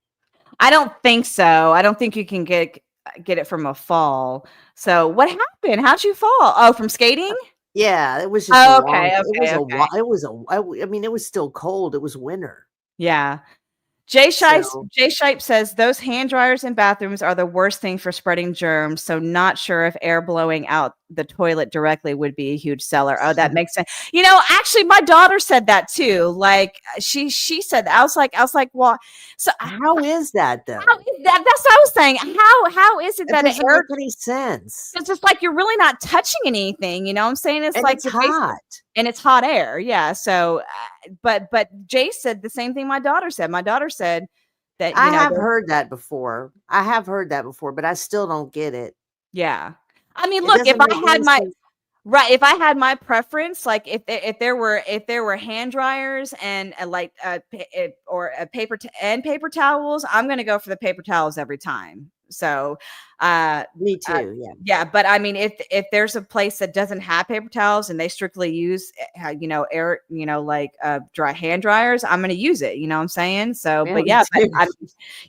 I don't think so. I don't think you can get it from a fall. So what happened? How'd you fall? Oh, from skating? Yeah, it was just it was still cold. It was winter. Yeah. Jay Shipe says those hand dryers in bathrooms are the worst thing for spreading germs. So not sure if air blowing out the toilet directly would be a huge seller. Oh, that makes sense. Actually, my daughter said that too. Like she said that. I was like, well, so how is that though? That's what I was saying. How is it that it doesn't make any sense? It's just like you're really not touching anything. You know what I'm saying? It's like it's hot. And it's hot air. Yeah. So, but Jay said the same thing my daughter said. My daughter said that I have heard that before. But I still don't get it. Yeah. I mean, look, if I had my preference, like if there were hand dryers and paper towels, I'm going to go for the paper towels every time. So, me too. Yeah. But I mean, if there's a place that doesn't have paper towels and they strictly use, air, dry hand dryers, I'm going to use it. You know what I'm saying? So, yeah, but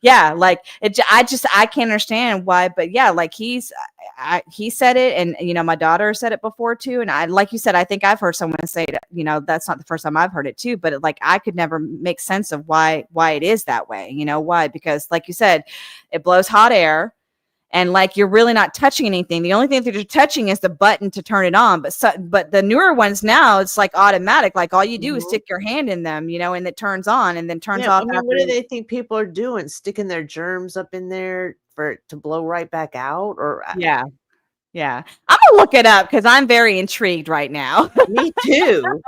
yeah, like I can't understand why, but yeah, like he said it. And, my daughter said it before too. And like you said, I think I've heard someone say that, that's not the first time I've heard it too, but I could never make sense of why it is that way. Why? Because like you said, it blows hot air. And like you're really not touching anything. The only thing that you're touching is the button to turn it on. But the newer ones now, it's like automatic. Like all you do is stick your hand in them, and it turns on and then turns off. I mean, what do they think people are doing? Sticking their germs up in there for it to blow right back out? Or yeah. I'm gonna look it up because I'm very intrigued right now. Me too.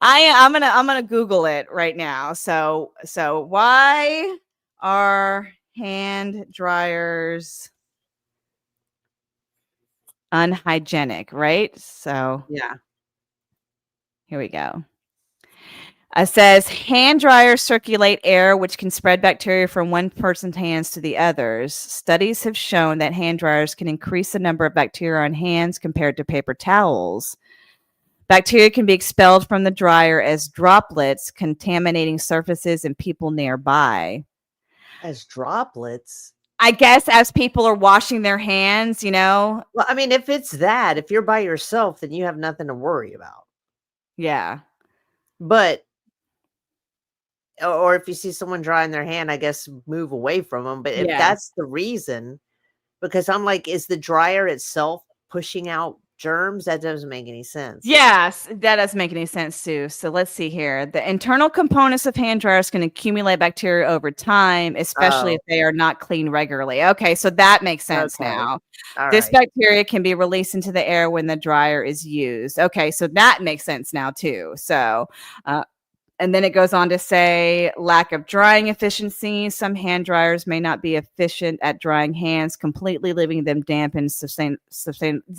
I'm gonna Google it right now. So why are hand dryers unhygienic, right? So yeah, here we go. It says hand dryers circulate air, which can spread bacteria from one person's hands to the others. Studies have shown that hand dryers can increase the number of bacteria on hands compared to paper towels. Bacteria can be expelled from the dryer as droplets, contaminating surfaces and people nearby. As droplets? I guess as people are washing their hands, Well, I mean, if you're by yourself, then you have nothing to worry about. Yeah. But, or if you see someone drying their hand, I guess move away from them. But if that's the reason, because I'm like, is the dryer itself pushing out germs? That doesn't make any sense. Yes, that doesn't make any sense too. So let's see here. The internal components of hand dryers can accumulate bacteria over time, especially if they are not cleaned regularly. Okay, so that makes sense now. This bacteria can be released into the air when the dryer is used. Okay, so that makes sense now too. So And then it goes on to say lack of drying efficiency. Some hand dryers may not be efficient at drying hands completely, leaving them damp and sustain.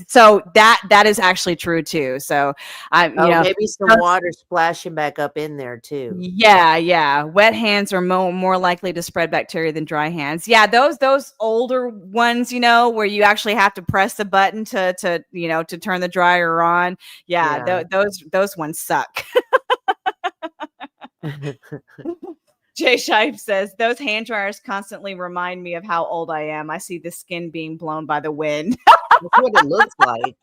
So that is actually true too. So maybe some water splashing back up in there too. Yeah. Wet hands are more likely to spread bacteria than dry hands. Yeah, those older ones, where you actually have to press the button to turn the dryer on. Yeah. Those ones suck. Jay Shipe says those hand dryers constantly remind me of how old I am. I see the skin being blown by the wind. That's what it looks like.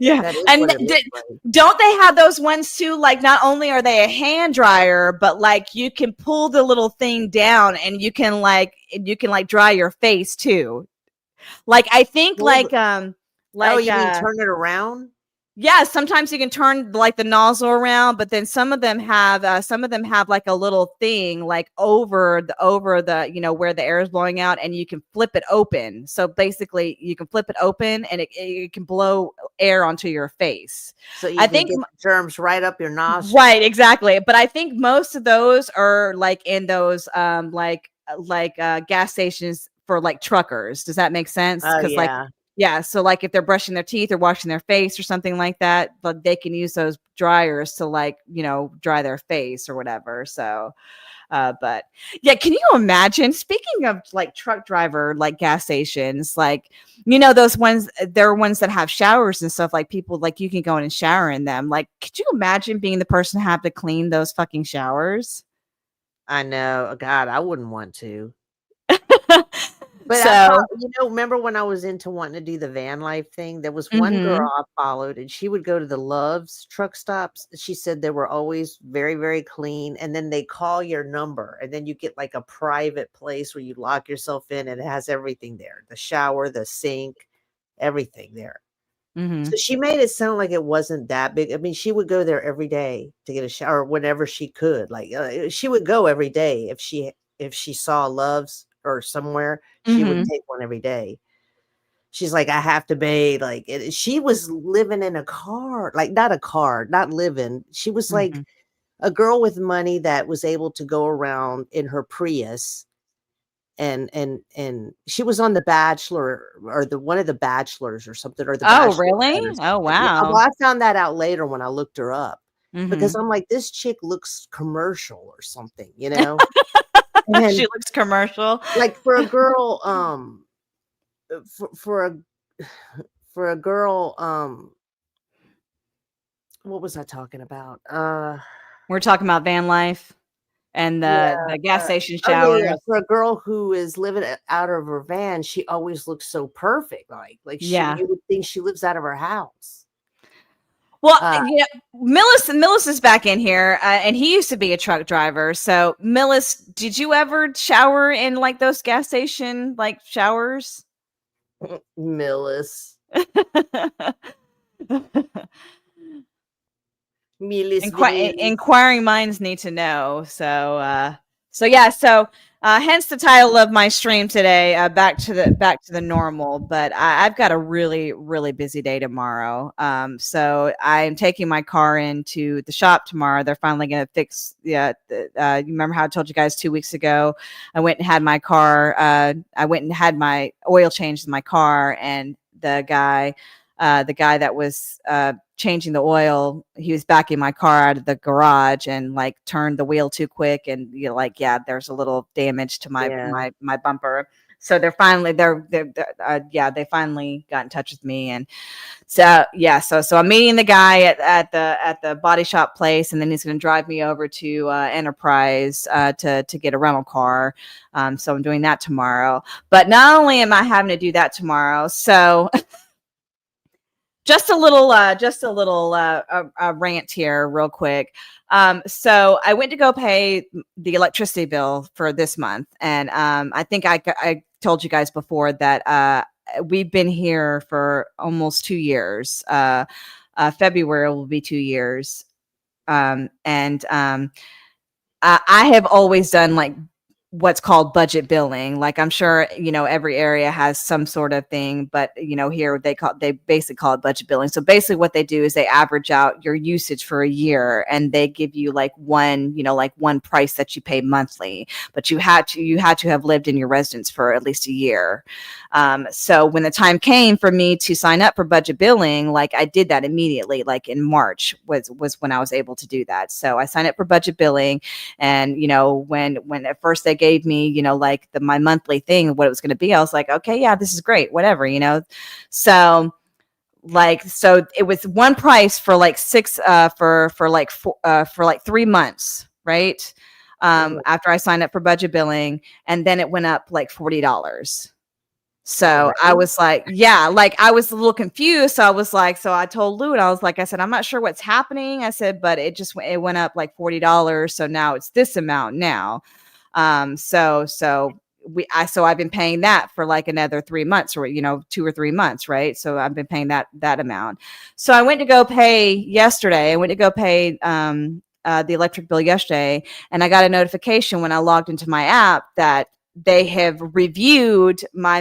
Yeah, and don't they have those ones too? Like, not only are they a hand dryer, but like you can pull the little thing down and you can dry your face too. Like, I think you mean turn it around? Yeah, sometimes you can turn like the nozzle around, but then some of them have like a little thing like over the where the air is blowing out, and you can flip it open. So basically, you can flip it open, and it can blow air onto your face. So I think get germs right up your nostril. Right, exactly. But I think most of those are like in those gas stations for like truckers. Does that make sense? Yeah, so like if they're brushing their teeth or washing their face or something like that, but they can use those dryers to dry their face or whatever. So, but yeah, can you imagine? Speaking of like truck driver, like gas stations, like those ones, there are ones that have showers and stuff. Like people, like you can go in and shower in them. Like, could you imagine being the person to have to clean those fucking showers? I know, God, I wouldn't want to. But remember when I was into wanting to do the van life thing? There was one girl I followed, and she would go to the Love's truck stops. She said they were always very, very clean, and then they call your number, and then you get like a private place where you lock yourself in, and it has everything there: the shower, the sink, everything there. So she made it sound like it wasn't that big. I mean, she would go there every day to get a shower whenever she could. Like she would go every day if she saw Love's or somewhere, she would take one every day. She's like, I have to bathe. Like she was living in a car, like not living. She was like a girl with money that was able to go around in her Prius, and she was on The Bachelor or one of the Bachelors or something. Or the Oh, really? Oh, wow. Well, I found that out later when I looked her up because I'm like, this chick looks commercial or something, And she looks commercial. Like for a girl, for a girl, what was I talking about? We're talking about van life and the gas station showers. For a girl who is living out of her van, she always looks so perfect. You would think she lives out of her house. Well, Millis is back in here, and he used to be a truck driver. So, Millis, did you ever shower in like those gas station like showers? Millis. Inquiring minds need to know. So hence the title of my stream today, back to the normal. But I've got a really, really busy day tomorrow. So I'm taking my car into the shop tomorrow. They're finally going to fix. You remember how I told you guys 2 weeks ago? I went and had my car. I went and had my oil changed in my car, and the guy that was changing the oil, he was backing my car out of the garage and like turned the wheel too quick, and there's a little damage to my bumper. So they finally got in touch with me, and so I'm meeting the guy at the body shop place, and then he's going to drive me over to Enterprise to get a rental car. So I'm doing that tomorrow. But not only am I having to do that tomorrow, so. Just a little rant here real quick. So I went to go pay the electricity bill for this month. And I think I told you guys before that we've been here for almost 2 years. February will be 2 years. I have always done like what's called budget billing. Like I'm sure, every area has some sort of thing, but here they basically call it budget billing. So basically what they do is they average out your usage for a year and they give you like one price that you pay monthly, but you had to have lived in your residence for at least a year. So when the time came for me to sign up for budget billing, like I did that immediately, like in March was when I was able to do that. So I signed up for budget billing, and when at first they gave me, like my monthly thing, what it was going to be, I was like, okay, yeah, this is great, whatever, So it was one price for like for like 3 months, right? After I signed up for budget billing, and then it went up like $40. So I was like, yeah, like I was a little confused. So I was like, so I told Lou, and I was like, I said, I'm not sure what's happening. I said, but it went up like $40. So now it's this amount now. So I've been paying that for like another 3 months, or 2 or 3 months, right? So I've been paying that amount. So I went to go pay yesterday. I went to go pay the electric bill yesterday, and I got a notification when I logged into my app that they have reviewed my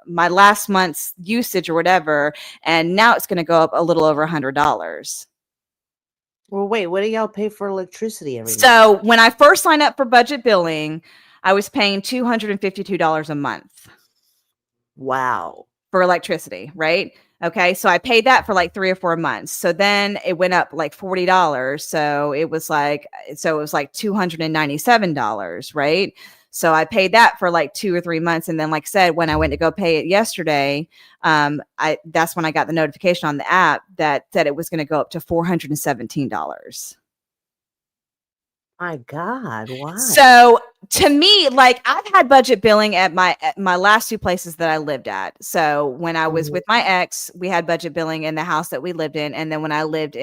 last month's usage or whatever, and now it's going to go up a little over $100. Well, wait, what do y'all pay for electricity every month? So when I first signed up for budget billing, I was paying $252 a month. Wow. For electricity, right? Okay, so I paid that for like 3 or 4 months. So then it went up like $40. So it was like $297, right? So I paid that for like 2 or 3 months, and then, like I said, when I went to go pay it yesterday, that's when I got the notification on the app that said it was going to go up to $417. My God, why? So to me, like I've had budget billing at my last 2 places that I lived at. So when I was with my ex, we had budget billing in the house that we lived in. And then when I lived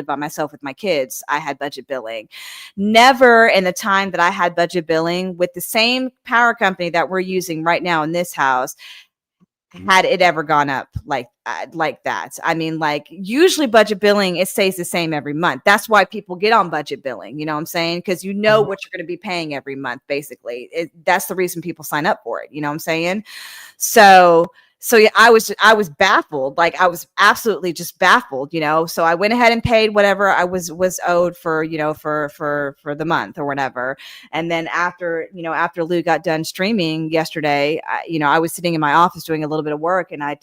by myself with my kids, I had budget billing. Never in the time that I had budget billing with the same power company that we're using right now in this house, had it ever gone up like that. I mean, like usually budget billing, it stays the same every month. That's why people get on budget billing, you know what I'm saying? Because what you're going to be paying every month, basically. That's the reason people sign up for it, you know what I'm saying? So yeah, I was baffled. Like I was absolutely just baffled, So I went ahead and paid whatever I was owed for, for the month or whatever. And then after Lou got done streaming yesterday, I was sitting in my office doing a little bit of work, and I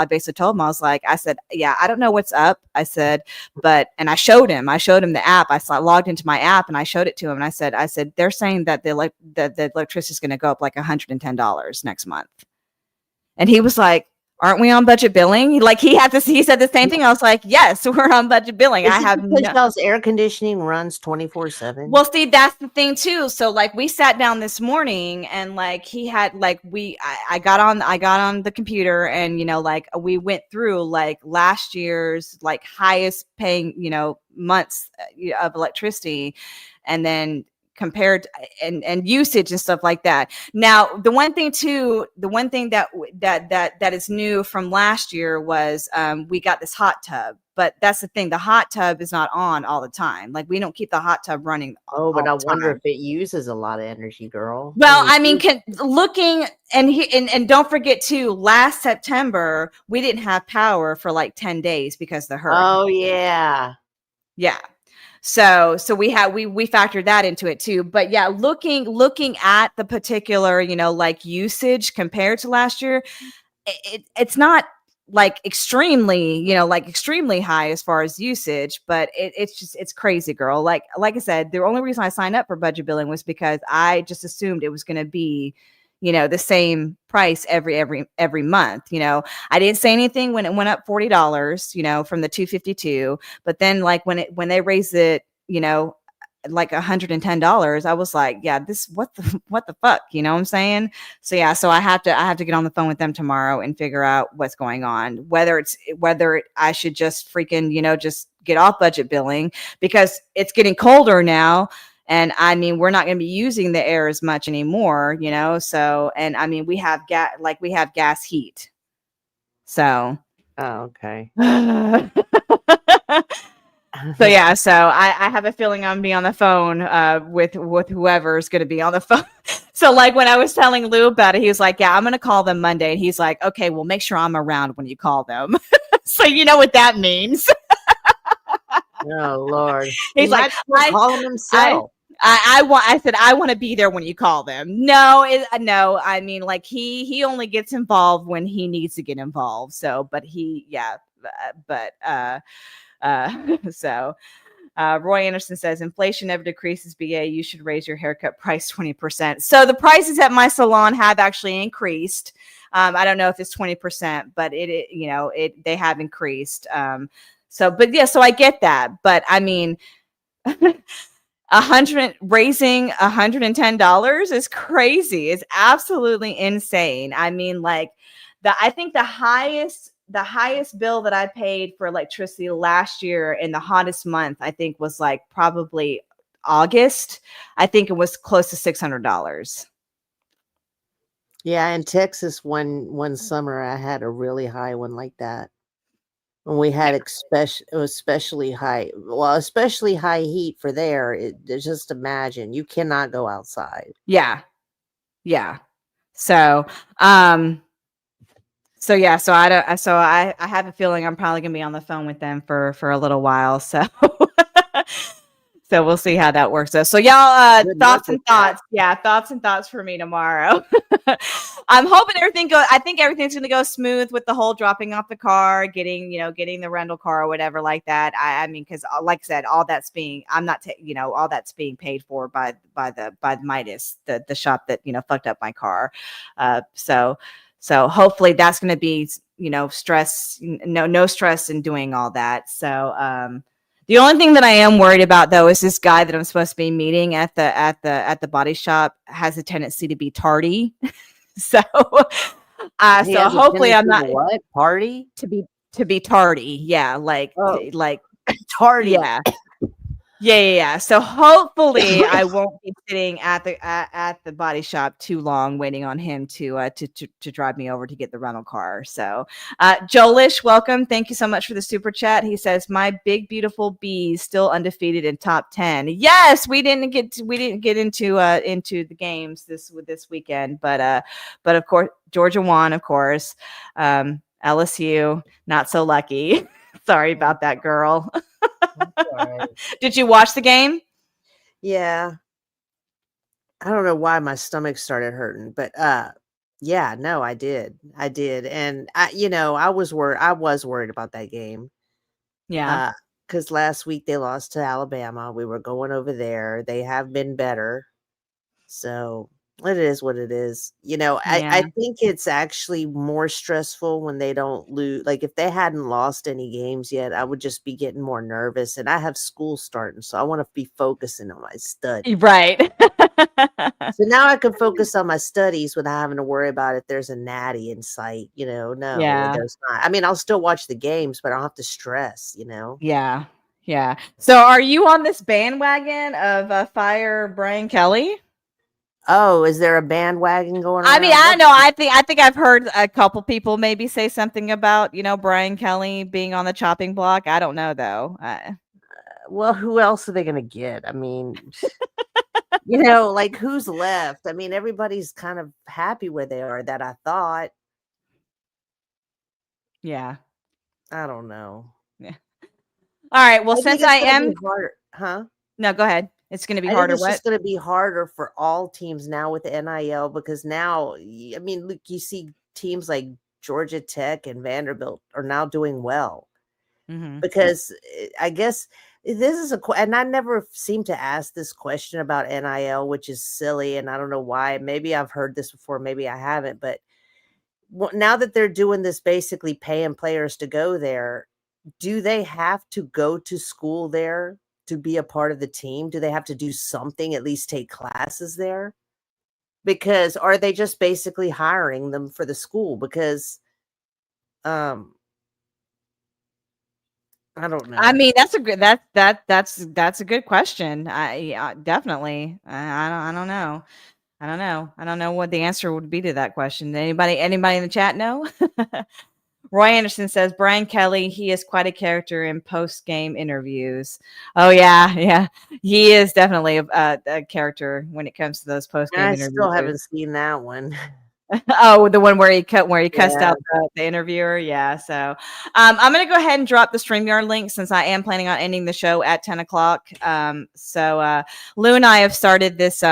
basically told him, I said, yeah, I don't know what's up. I said, and I showed him the app. I logged into my app and I showed it to him, and I said, they're saying that the electricity is going to go up like $110 next month. And he was like, aren't we on budget billing? Like he said the same thing. I was like, yes, we're on budget billing. Y'all's air conditioning runs 24/7. Well, see, that's the thing too. So like we sat down this morning, and like he had like I got on the computer, and like we went through like last year's like highest paying months of electricity, and then compared and usage and stuff like that. Now, the one thing that is new from last year was we got this hot tub. But that's the thing, the hot tub is not on all the time. Like we don't keep the hot tub running. But I wonder if it uses a lot of energy, girl. Well, I mean, and don't forget too, last September we didn't have power for like 10 days because of the hurricane. Oh yeah. Yeah. So we factored that into it too. But yeah, looking at the particular, like usage compared to last year, it's not like extremely high as far as usage, but it's crazy, girl. Like I said, the only reason I signed up for budget billing was because I just assumed it was going to be, the same price every month. I didn't say anything when it went up $40, from the $252, but then like when they raised it, like $110, I was like, yeah, what the fuck, you know what I'm saying? So yeah, so I have to get on the phone with them tomorrow and figure out what's going on, whether I should just freaking, just get off budget billing, because it's getting colder now. And I mean, we're not going to be using the air as much anymore, so, and I mean, we have gas heat. So. Oh, okay. So yeah, so I have a feeling I'm gonna be on the phone with whoever's gonna be on the phone. So like when I was telling Lou about it, he was like, "Yeah, I'm gonna call them Monday," and he's like, "Okay, well, make sure I'm around when you call them." So you know what that means. Oh Lord. He's He like, might as well call him himself. I said I want to be there when you call them. No, no. I mean, like he only gets involved when he needs to get involved. So, but so Roy Anderson says inflation never decreases. BA, you should raise your haircut price 20%. So the prices at my salon have actually increased. I don't know if it's 20%, but they have increased. So I get that, but I mean. Raising $110 is crazy. It's absolutely insane. I mean, like I think the highest bill that I paid for electricity last year in the hottest month, I think was like probably August. I think it was close to $600. Yeah, in Texas one summer I had a really high one like that. When we had especially high heat for there. Just imagine you cannot go outside. Yeah. So I have a feeling I'm probably gonna be on the phone with them for a little while. So so we'll see how that works out. So y'all thoughts and thoughts. Yeah, thoughts and thoughts for me tomorrow. I'm hoping I think everything's gonna go smooth with the whole dropping off the car, getting the rental car or whatever like that. I mean, because like I said, all that's being all that's being paid for by Midas, the shop that fucked up my car. So hopefully that's going to be, stress, no stress in doing all that. So, the only thing that I am worried about though, is this guy that I'm supposed to be meeting at the body shop has a tendency to be tardy. So hopefully I'm not what party to be tardy. Yeah. Like tardy. Yeah. Yeah. So hopefully I won't be sitting at the body shop too long waiting on him to drive me over to get the rental car. So Jolish, welcome. Thank you so much for the super chat. He says, my big beautiful bees still undefeated in top 10. Yes, we didn't get into the games this weekend, but of course Georgia won, of course. LSU not so lucky. Sorry about that, girl. Right. Did you watch the game? Yeah. I don't know why my stomach started hurting, but yeah, no, I did. And I was worried about that game. Yeah. Because last week they lost to Alabama. We were going over there. They have been better. So it is what it is. I think it's actually more stressful when they don't lose. Like if they hadn't lost any games yet, I would just be getting more nervous. And I have school starting, so I want to be focusing on my study. Right. So now I can focus on my studies without having to worry about if there's a natty in sight. No, there's not. I mean, I'll still watch the games, but I don't have to stress. Yeah. So are you on this bandwagon of Fire Brian Kelly? Oh, is there a bandwagon going on? I mean, I know. I think I've heard a couple people maybe say something about, Brian Kelly being on the chopping block. I don't know though. Well, who else are they going to get? I mean, like who's left? I mean, everybody's kind of happy where they are, that I thought. Yeah. I don't know. Yeah. All right. Well, since I am harder, huh? No, go ahead. It's going to be harder. It's just going to be harder for all teams now with the NIL, because now, I mean, look, you see teams like Georgia Tech and Vanderbilt are now doing well. Mm-hmm. Because I guess this is and I never seem to ask this question about NIL, which is silly, and I don't know why. Maybe I've heard this before, maybe I haven't, but now that they're doing this, basically paying players to go there, do they have to go to school there to be a part of the team? Do they have to do something, at least take classes there? Because are they just basically hiring them for the school? Because I don't know. I mean, that's a good that's a good question. Definitely. I don't know. I don't know what the answer would be to that question. Anybody in the chat know? Roy Anderson says Brian Kelly, he is quite a character in post-game interviews. Oh yeah, he is definitely a character when it comes to those post-game I interviews. still haven't seen that one. Oh, the one where he cussed out the interviewer. Yeah. So I'm gonna go ahead and drop the StreamYard link since I am planning on ending the show at 10 o'clock. So Lou and I have started this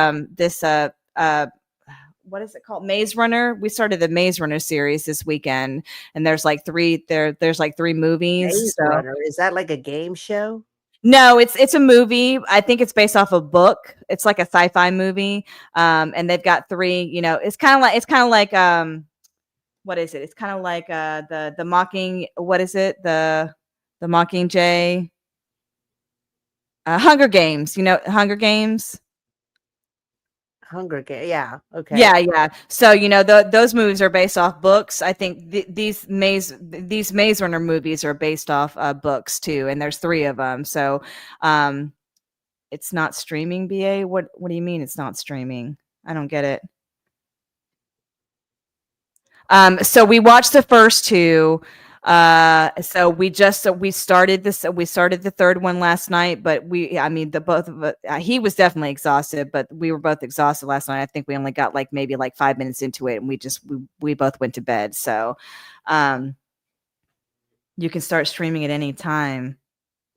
what is it called? Maze Runner. We started the Maze Runner series this weekend, and there's like three movies. Maze Runner. Is that like a game show? No, it's a movie. I think it's based off a book. It's like a sci-fi movie. And they've got three, it's kind of like what is it? It's kind of like the mocking, what is it? The Mockingjay. Hunger Games, Hunger Games. Hunger Game. Yeah. Okay. Yeah. So those movies are based off books. I think these Maze Runner movies are based off books too, and there's 3 of them. So it's not streaming. BA, what do you mean it's not streaming? I don't get it. So we watched the first 2. So we started the third one last night, but the both of us, he was definitely exhausted, but we were both exhausted last night. I think we only got maybe 5 minutes into it, and we both went to bed. So, you can start streaming at any time.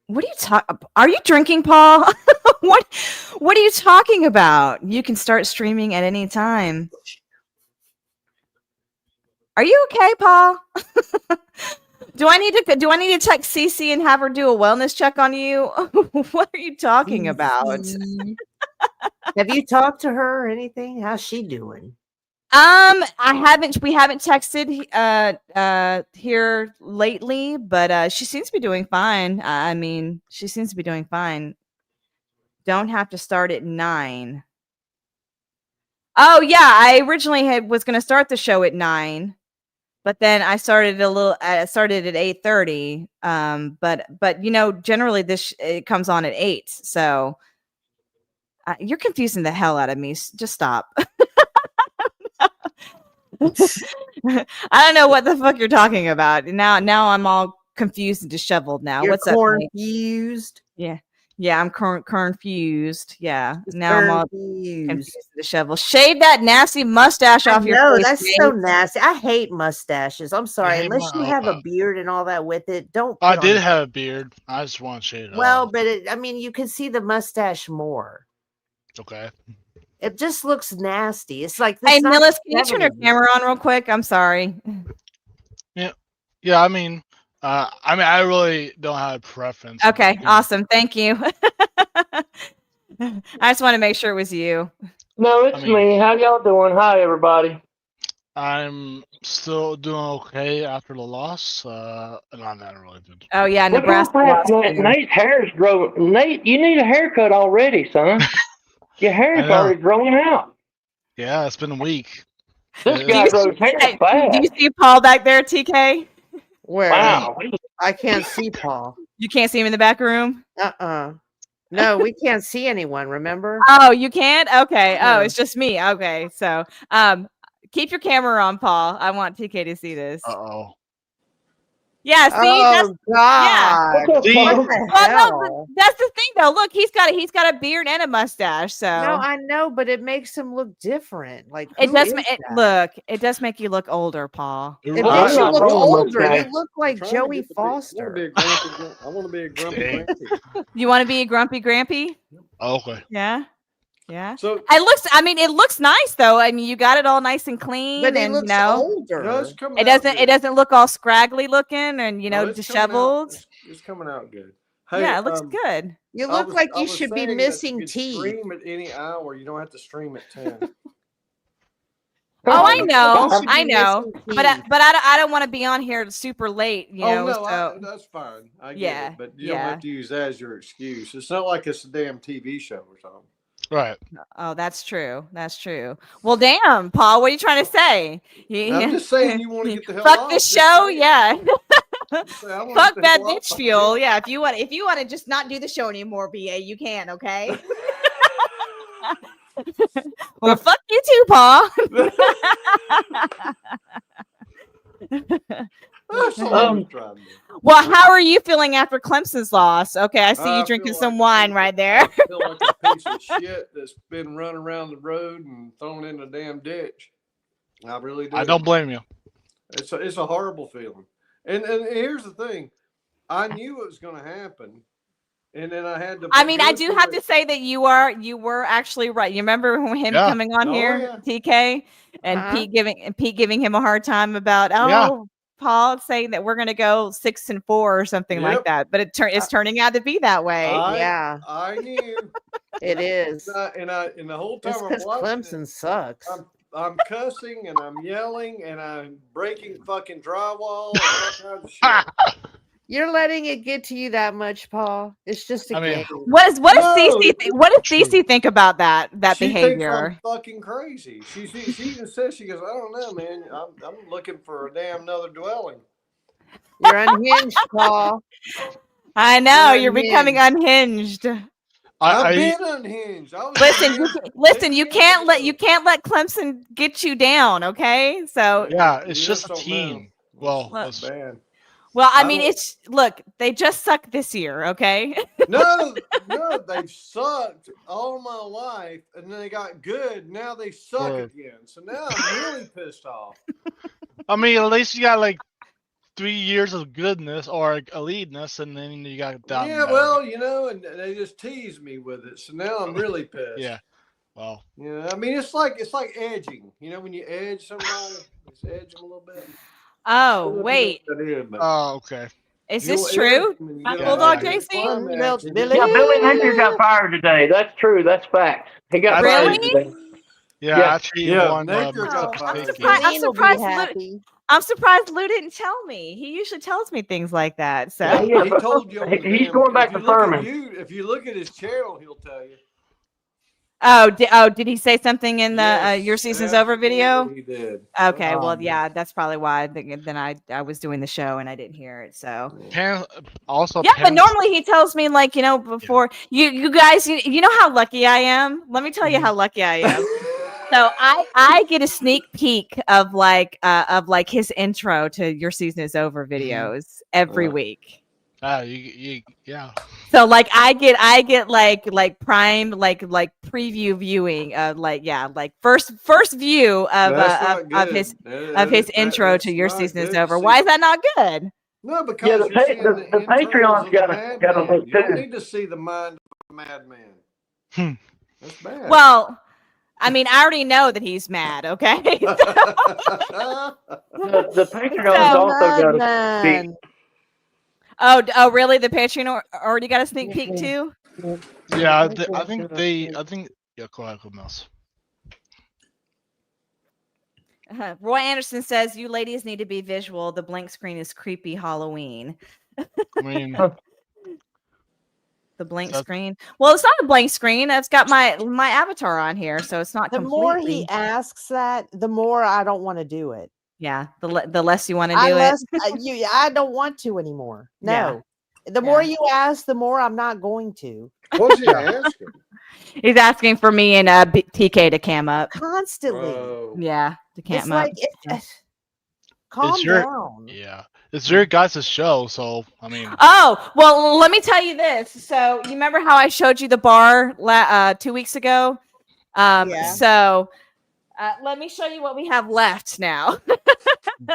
What are you Are you drinking, Paul? What are you talking about? You can start streaming at any time. Are you okay, Paul? Do I need to text Cece and have her do a wellness check on you? What are you talking about? Have you talked to her or anything? How's she doing? We haven't texted here lately, but she seems to be doing fine. She seems to be doing fine. Don't have to start at 9. Oh yeah, I originally was going to start the show at 9. But then I started started at 8:30. But generally it comes on at 8. So you're confusing the hell out of me. Just stop. I don't know what the fuck you're talking about. Now I'm all confused and disheveled now. You're What's up? confused? Yeah, I'm confused. Yeah. Now I'm all confused and disheveled. Shave that nasty mustache off your face. That's so nasty. I hate mustaches. I'm sorry. Unless you have a beard and all that with it, don't. I did have a beard. I just want to shave it off. But you can see the mustache more. Okay. It just looks nasty. It's like this. Hey, Millis, can you turn your camera on real quick? I'm sorry. Yeah. I really don't have a preference. Okay, awesome. Thank you. I just want to make sure it was you. No, it's me. How y'all doing? Hi, everybody. I'm still doing okay after the loss. Not that really good. Oh yeah, Nebraska. Nate's hair's growing. Nate, you need a haircut already, son. Your hair's already growing out. Yeah, it's been a week. This guy grows hair fast. Do you see Paul back there, TK? Where? Wow. I can't see Paul. You can't see him in the back room? No, we can't see anyone, remember? Oh, you can't? Okay. Oh, it's just me. Okay. So keep your camera on, Paul. I want TK to see this. Uh-oh. Yeah, see, God. Yeah. What the hell? No, that's the thing, though. Look, he's got a beard and a mustache. So no, I know, but it makes him look different. Like it does. It does make you look older, Paul. It makes you look older. You look like Joey Foster. I want to be a grumpy grampy. You want to be a grumpy grampy? Okay. Yeah. Yeah. So it looks nice though. I mean, you got it all nice and clean, but and looks older. No, it doesn't look all scraggly looking and disheveled. It's coming out good. Hey, yeah, it looks good. You look like you should be missing teeth. Stream at any hour. You don't have to stream at 10. Oh, I know. But I don't want to be on here super late. That's fine. I get it. But you don't have to use that as your excuse. It's not like it's a damn TV show or something. Right. Oh, that's true. That's true. Well, damn, Paul, what are you trying to say? I'm just saying you want to get the hell fuck off this show, yeah. Fuck that bitch fuel, yeah. If you want to just not do the show anymore, BA, you can, okay? Well, fuck you too, Paul. That's all I was trying to do. Well, how are you feeling after Clemson's loss? Okay, I see you I drinking feel some like wine right there. I feel like a piece of shit that's been run around the road and thrown in a damn ditch. I really do. I don't blame you. It's a horrible feeling. And here's the thing. I knew it was going to happen. And then I had to. I mean, I do have to say that you were actually right. You remember him coming on here, TK, and Pete giving him a hard time about Paul saying that we're going to go 6-4 or something like that. But it's turning out to be that way. I knew. It is. And the whole time because Clemson sucks. I'm cussing and I'm yelling and I'm breaking fucking drywall and all kinds of shit. You're letting it get to you that much, Paul. It's just a game. What does Cece think about that behavior? Thinks I'm fucking crazy. She even says, she goes, I don't know, man. I'm looking for a damn another dwelling. You're unhinged, Paul. I know you're becoming unhinged. I've been unhinged. Listen. You can't let Clemson get you down. Okay, so it's just a team. Well, that's bad. Well, I mean, they just suck this year, okay? No, they've sucked all my life, and then they got good. Now they suck again. So now I'm really pissed off. I mean, at least you got like 3 years of goodness or eliteness, and then you got down. Yeah, well, and they just tease me with it. So now I'm really pissed. Yeah. Well. Yeah, I mean, it's like edging. When you edge somebody, just edge them a little bit. Oh, wait. Oh, okay. Is this true? Bulldog JC? Billy Napier got fired today. That's true. That's fact. He got fired today. Actually, I'm surprised Lou didn't tell me. He usually tells me things like that. So he told you. He's going back to Furman. If you look at his channel, he'll tell you. Did he say something in the Your Season's Over video? He did. Okay, well, yeah, that's probably why. Then I was doing the show and I didn't hear it. So but normally he tells me before you guys, you know how lucky I am. Let me tell you how lucky I am. So I get a sneak peek of his intro to Your Season Is Over videos every week. Yeah. So I get like prime preview viewing first view of his intro to Your Season Is Over. Why is that not good? No, because the Patreon's got to look you don't need to see the mind of a madman. That's bad. Well, I mean, I already know that he's mad. Okay. The Patreon's also got to speak. Oh, really? The Patreon already got a sneak peek too? Yeah, I think. Yeah, go ahead, Mouse. Roy Anderson says, "You ladies need to be visual. The blank screen is creepy Halloween." I mean, the blank screen. Well, it's not a blank screen. It's got my avatar on here, so it's not. The more he asks that, the more I don't want to do it. Yeah, the less you want to do it. I don't want to anymore. No. Yeah. The more you ask, the more I'm not going to. What's he asking? He's asking for me and TK to cam up constantly. Yeah, to cam up. Calm down. Yeah, it's your guys' show, so I mean. Oh well, let me tell you this. So you remember how I showed you the bar 2 weeks ago? So. Let me show you what we have left now.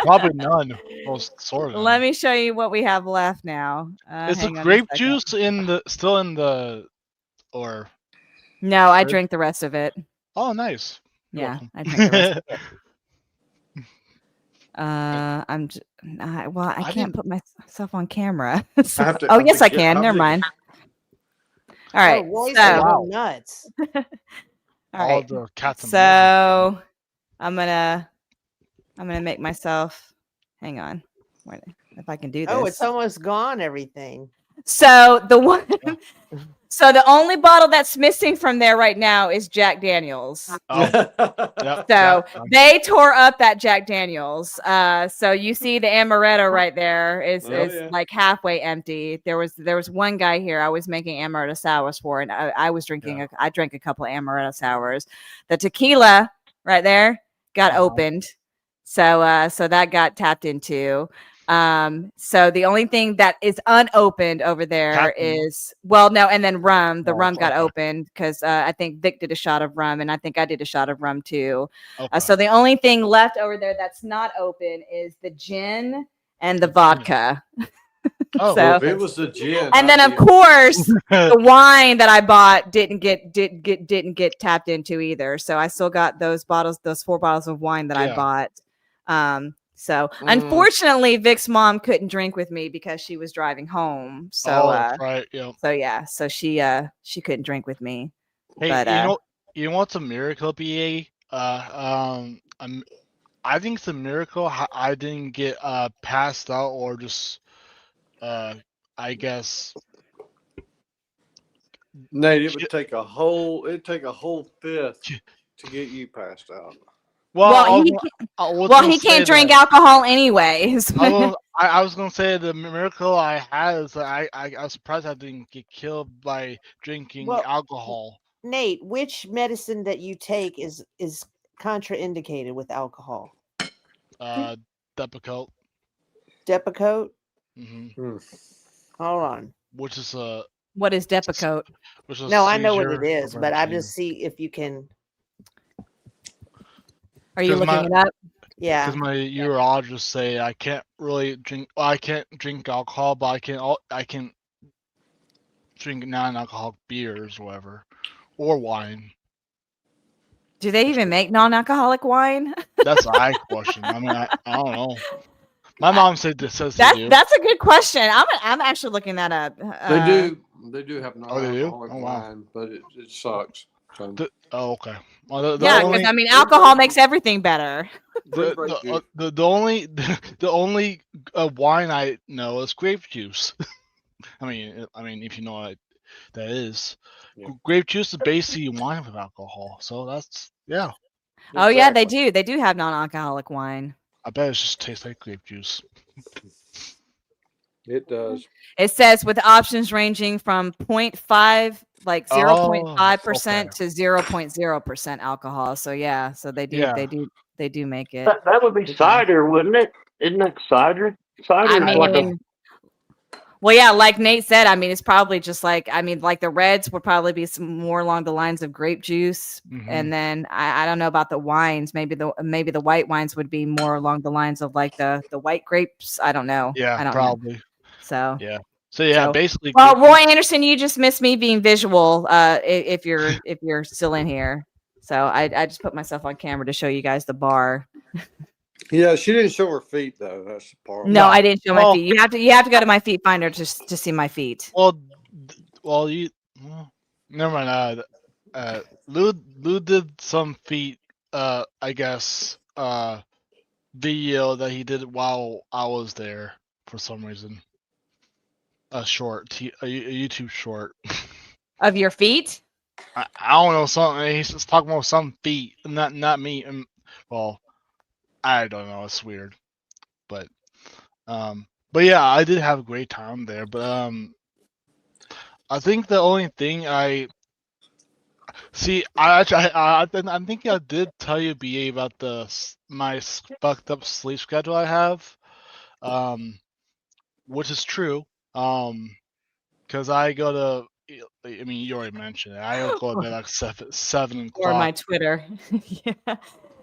Probably none. Let me show you what we have left now. Is the grape juice still in the or? No, I drank the rest of it. Oh, nice. Yeah, I drank the rest of it. I can't put myself on camera. Yes, I can. Never mind. All right. So nuts. All right. So I'm gonna make myself. Hang on. Wait, if I can do this. Oh, it's almost gone. Everything. So the only bottle that's missing from there right now is Jack Daniel's. They tore up that Jack Daniel's. So you see the amaretto right there is like halfway empty. There was one guy here I was making amaretto sours for, and I was drinking. I drank a couple of amaretto sours. The tequila right there got opened. So that got tapped into. So the only thing that is unopened over there is and then rum. The rum got opened because I think Vic did a shot of rum, and I think I did a shot of rum too. So the only thing left over there that's not open is the gin and the vodka. Oh, So if it was the gin, and then of course the wine that I bought didn't get tapped into either. So I still got those 4 bottles of wine that I bought. So unfortunately, Vic's mom couldn't drink with me because she was driving home. So right, yeah. So she couldn't drink with me. Hey, But, you know what's a miracle, BA? I think it's a miracle I didn't get passed out or just I guess. Nate, it would take a whole fifth to get you passed out. Well, he can't drink alcohol anyways. I was gonna say the miracle I had is that I was surprised I didn't get killed by drinking alcohol. Nate, which medicine that you take is contraindicated with alcohol? Depakote. Depakote? Mm-hmm. Hold on. Which is what is Depakote? No, I know what it is, but I just see if you can. Are you looking it up? Yeah. Because my urologist say I can't really drink. Well, I can't drink alcohol, but I can drink non-alcoholic beers or whatever, or wine. Do they even make non-alcoholic wine? That's my question. I mean, I don't know. My mom said this says that's a good question. I'm actually looking that up. They do have non-alcoholic wine, but it sucks. So. Okay. Well, because I mean, alcohol makes everything better. The only wine I know is grape juice. I mean, if you know what that is, grape juice is basically wine with alcohol. So that's Oh yeah, they do have non-alcoholic wine. I bet it just tastes like grape juice. It does. It says with options ranging from 0.5, like 0.5% to 0.0% alcohol. So yeah, so they do make it. That would be cider, wouldn't it? Isn't that cider? Well, yeah, like Nate said, I mean, it's probably just like the reds would probably be some more along the lines of grape juice, and then I don't know about the wines. Maybe the white wines would be more along the lines of like the white grapes. I don't know. Yeah, I don't probably. know. So basically. Well, Roy Anderson, you just missed me being visual. If you're still in here, so I just put myself on camera to show you guys the bar. Yeah, she didn't show her feet though. That's the part. No, I didn't show my feet. You have to go to my feet finder to see my feet. Well, never mind. Lou did some feet. I guess video that he did while I was there for some reason. A YouTube short of your feet. I don't know, something. He's just talking about some feet, not me. Well, I don't know. It's weird, but yeah, I did have a great time there. But I think the only thing I think I did tell you, BA, about my fucked up sleep schedule I have, which is true. Because I go to. I mean, you already mentioned it. I go to bed like 7 o'clock. Or my Twitter.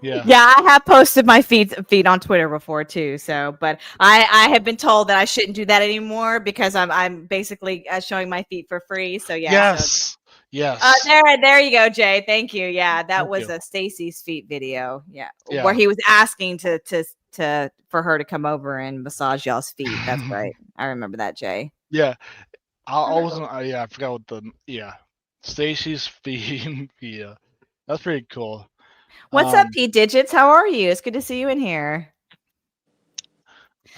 Yeah, I have posted my feed on Twitter before too. So, but I have been told that I shouldn't do that anymore because I'm basically showing my feet for free. So yeah. Yes. Yes. There you go, Jay. Thank you. Yeah, that was a Stacy's feet video. Yeah, where he was asking for her to come over and massage y'all's feet. That's right. I remember that, Jay. Yeah. I wasn't. I forgot what Stacy's feet. Yeah, that's pretty cool. What's up, Pete Digits? How are you? It's good to see you in here.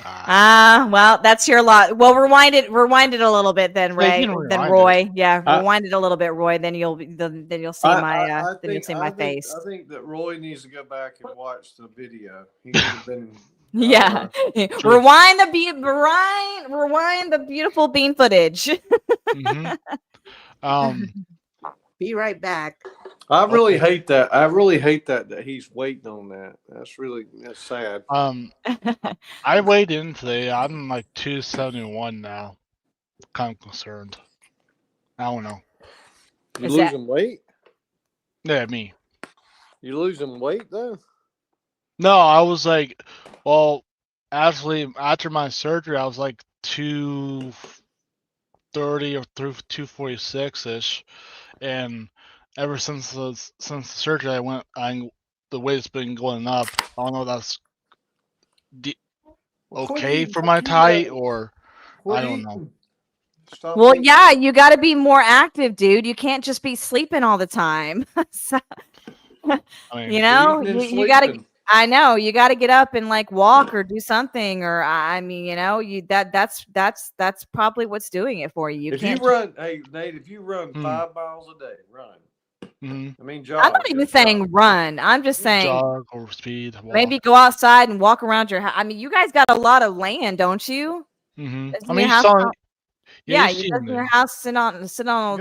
Well, that's your lot. Well, rewind it a little bit, then Ray, then Roy. Yeah, rewind it a little bit, Roy. Then you'll see my face. I think that Roy needs to go back and watch the video. He would have been. Yeah, rewind the beautiful bean footage. Be right back. I really hate that. I really hate that he's waiting on that. That's sad. I weighed in today. I'm like 271 now. Kind of concerned. I don't know. You Is that- losing weight? Yeah, me. You losing weight though? No, I was like, well, actually, after my surgery, I was like 230 or 246 ish, and ever since the surgery, the weight's been going up. I don't know if that's okay for my height or I don't know. Stop Well, eating. yeah, you got to be more active, dude. You can't just be sleeping all the time. So, I mean, you know, Eating and you got to. sleeping. I know you got to get up and like walk or do something, or I mean, you know, that's probably what's doing it for you. You If can't. you run, hey Nate, if you run 5 miles a day, run. mhm. I mean, jog. I'm not even just saying jog. run. I'm just saying Jog or speed. Walk. maybe go outside and walk around your house. I mean, you guys got a lot of land, don't you? Mm-hmm. Doesn't I your mean, house selling. not- yeah, you've you seen doesn't your it. house sit on a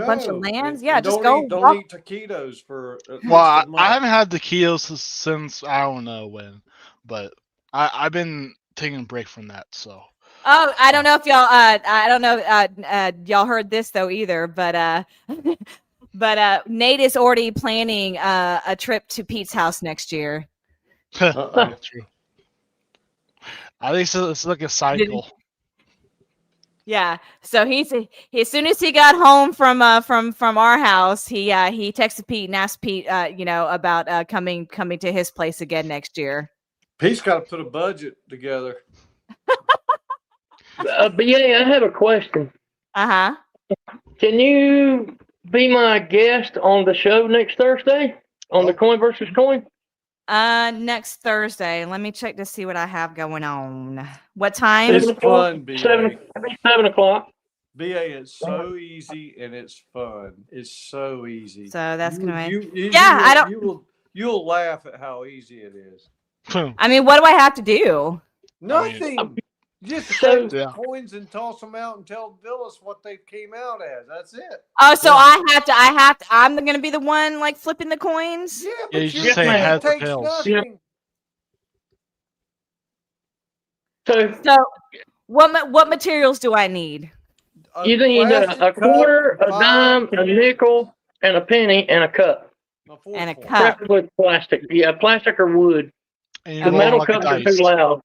bunch of Go. lands? And Yeah, just don't go eat, don't walk. eat taquitos for at Well, least a I month. haven't had the ketos since I don't know when, but I've been taking a break from that. So Oh, I don't know if y'all I don't know y'all heard this though either, but but Nate is already planning a trip to Pete's house next year. Uh-oh. true. At least it's like a Did- cycle. Yeah. So he as soon as he got home from our house, he texted Pete and asked Pete you know about coming to his place again next year. Pete's got to put a budget together. BA, I have a question. Uh-huh. Can you be my guest on the show next Thursday on the Coin versus Coin? Next Thursday. Let me check to see what I have going on. What time? It's fun, BA. 7 o'clock. BA, it's so easy and it's fun. It's so easy. So that's gonna be Yeah, I don't You'll laugh at how easy it is. I mean, what do I have to do? Nothing. Just So- take coins and toss them out and tell Dillis what they came out as. That's it. Oh, so I'm gonna be the one like flipping the coins? Yeah, Yeah, but you you just say man. heads it or takes tails. nothing. So what materials do I need? You need plastic a cup, quarter, a five, dime, a nickel, and a penny, and a cup. And a four. cup. Preferably plastic. Yeah, plastic or wood. And you The roll metal like a cups are dice. too loud.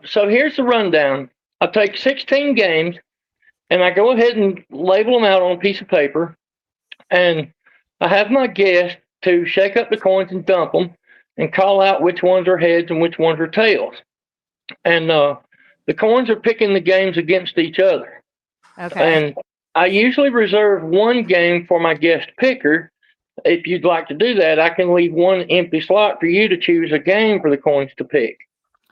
So here's the rundown. I take 16 games, and I go ahead and label them out on a piece of paper, and I have my guest to shake up the coins and dump them, and call out which ones are heads and which ones are tails. And the coins are picking the games against each other. Okay. And I usually reserve one game for my guest picker. If you'd like to do that, I can leave one empty slot for you to choose a game for the coins to pick.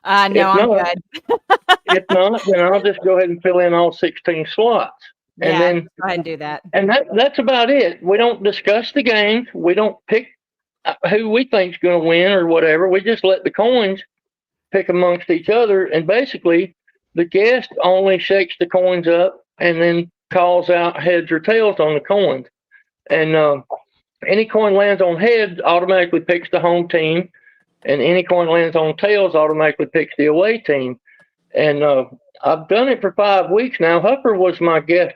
No, If I'm not- good. If not, then I'll just go ahead and fill in all 16 slots. And Yeah, then, go ahead and do that. and that's about it. We don't discuss the games. We don't pick who we think's going to win or whatever. We just let the coins pick amongst each other. And basically, the guest only shakes the coins up and then calls out heads or tails on the coins. And any coin lands on heads automatically picks the home team, and any coin lands on tails automatically picks the away team. And I've done it for 5 weeks now. Hupper was my guest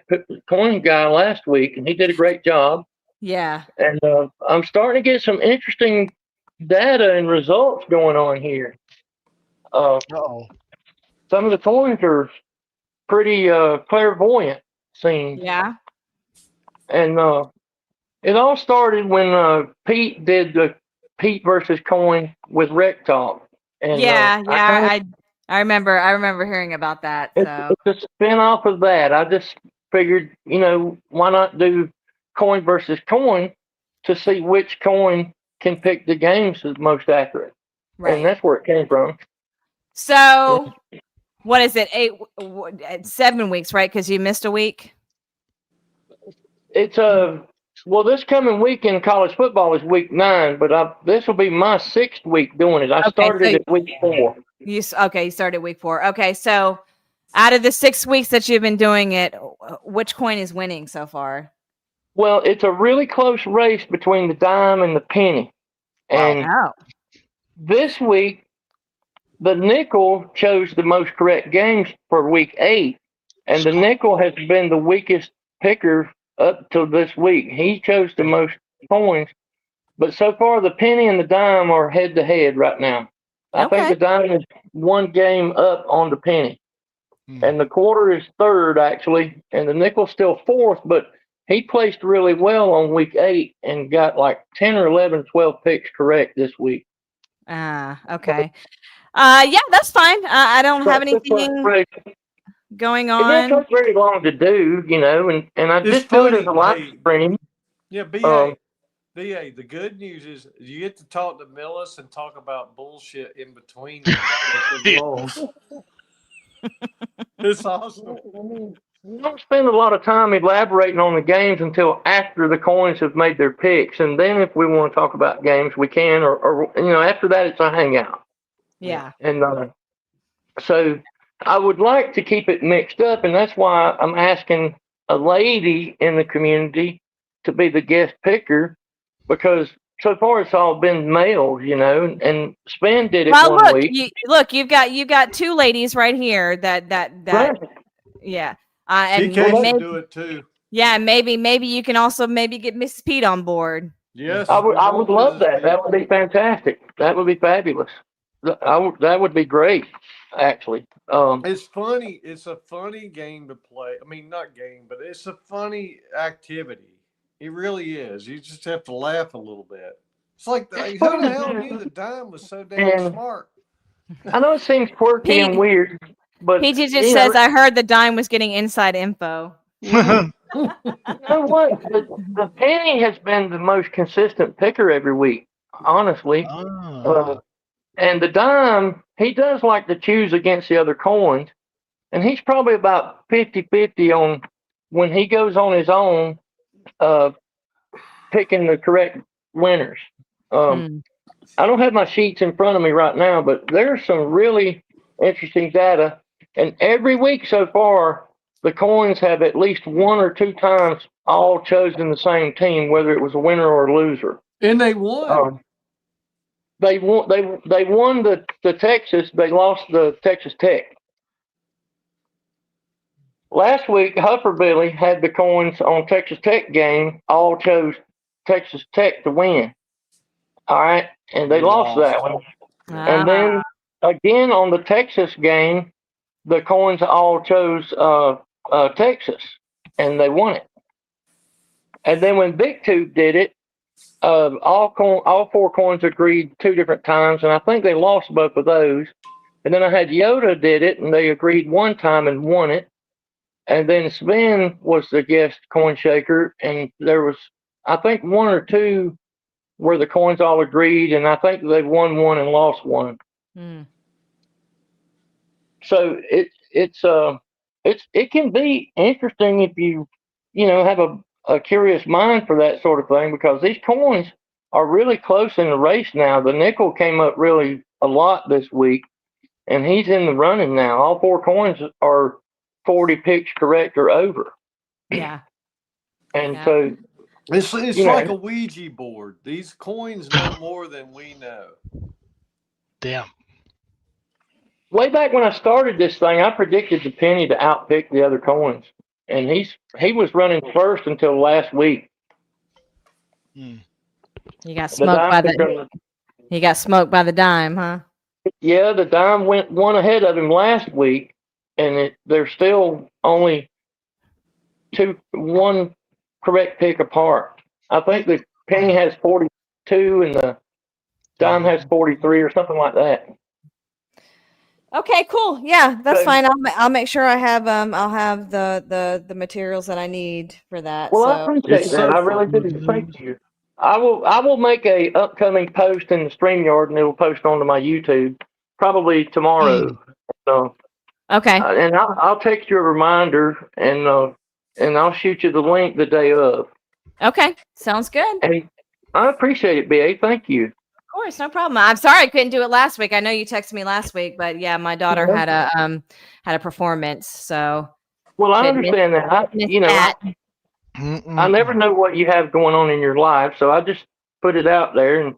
coin guy last week, and he did a great job. Yeah. And I'm starting to get some interesting data and results going on here. Uh-oh. Some of the coins are pretty clairvoyant, seems. Yeah. And it all started when Pete did the Peete versus Coin with Rec Talk. And, Yeah, I remember hearing about that. So It's a spin-off of that. I just figured, why not do coin versus coin to see which coin can pick the games that's most accurate. And right. that's where it came from. So what is it? 7 weeks, right? Because you missed a week. It's well, this coming week in college football is week 9, but this will be my 6th week doing it. I started at week 4. You started week 4. Okay, so out of the 6 weeks that you've been doing it, which coin is winning so far? Well, it's a really close race between the dime and the penny. And Oh. this week, the nickel chose the most correct games for week 8. And the nickel has been the weakest picker up till this week. He chose the most coins. But so far, the penny and the dime are head to head right now. I think the dime is 1 game up on the penny. And the quarter is 3rd, actually. And the nickel's still 4th, but he placed really well on week 8 and got like 10 or 11, 12 picks correct this week. Okay. Yeah, that's fine. I don't have anything going It on. doesn't take very long to do, you know, and I It's just do it as funny, a live hey. stream. Yeah, BA. BA, the good news is you get to talk to Millis and talk about bullshit in between the rolls. It's awesome. We don't spend a lot of time elaborating on the games until after the coins have made their picks, and then if we want to talk about games, we can. Or you know, after that, it's a hangout. Yeah. And so I would like to keep it mixed up, and that's why I'm asking a lady in the community to be the guest picker, because so far it's all been males, you know, and Sven did it Well, one week. you've got 2 ladies right here that Right. yeah. And TK maybe, should do it too. yeah, maybe you can also get Mrs. Pete on board. Yes, I we would want love Mrs. that. Pete. That would be fantastic. That would be fabulous. That would be great, actually. It's funny. It's a funny game to play. I mean, not game, but it's a funny activity. It really is. You just have to laugh a little bit. It's like, who the hell knew the dime was so damn smart? I know it seems quirky and weird, but PG just says, "I heard the dime was getting inside info." You know what? The penny has been the most consistent picker every week, honestly. And the dime, he does like to choose against the other coins, and he's probably about 50-50 on when he goes on his own, picking the correct winners. I don't have my sheets in front of me right now, but there's some really interesting data. And every week so far, the coins have at least 1 or 2 times all chosen the same team, whether it was a winner or a loser. And they won. They won. They won the Texas. They lost the Texas Tech. Last week, Hufferbilly had the coins on Texas Tech game. All chose Texas Tech to win. All right, and they lost that one. And then again on the Texas game, the coins all chose Texas, and they won it. And then when Big Tube did it, all 4 coins agreed 2 different times, and I think they lost both of those. And then I had Yoda did it, and they agreed 1 time and won it. And then Sven was the guest coin shaker, and there was, I think, 1 or 2 where the coins all agreed, and I think they won 1 and lost 1. So it can be interesting if you have a curious mind for that sort of thing, because these coins are really close in the race now. The nickel came up really a lot this week, and he's in the running now. All 4 coins are 40 picks correct or over. Yeah. And so it's like a Ouija board. These coins know more than we know. Damn. Way back when I started this thing, I predicted the penny to outpick the other coins, and he was running first until last week. You got smoked by the dime, huh? Yeah, the dime went 1 ahead of him last week, and they're still only 1 correct pick apart. I think the penny has 42 and the dime has 43 or something like that. Okay, cool. Yeah, that's fine. I'll make sure I'll have the materials that I need for that. Well, I appreciate that. I really do. Thank you. I will make a upcoming post in the StreamYard, and it'll post onto my YouTube probably tomorrow. So okay, and I'll text you a reminder, and I'll shoot you the link the day of. Okay, sounds good. And I appreciate it, BA. Thank you. Of course, no problem. I'm sorry I couldn't do it last week. I know you texted me last week, but yeah, my daughter had a performance. So well, I understand that. I never know what you have going on in your life, so I just put it out there, and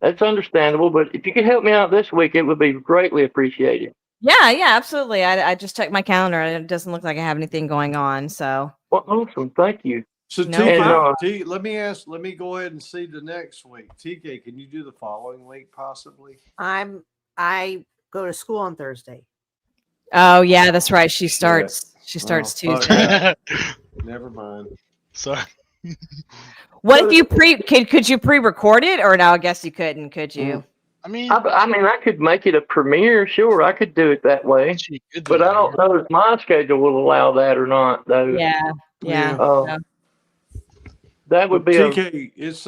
that's understandable. But if you could help me out this week, it would be greatly appreciated. Yeah, absolutely. I just checked my calendar and it doesn't look like I have anything going on. So, well, awesome. Thank you. So No TK, problem. let me go ahead and see the next week. TK, can you do the following week possibly? I go to school on Thursday. Oh yeah, that's right. She starts Tuesday. Never mind. So What if you could you pre-record it, or no? I guess you couldn't. Could you? I mean, I could make it a premiere. Sure, I could do it that way. But I don't know if my schedule will allow that or not, though. Yeah. That would be TK. It's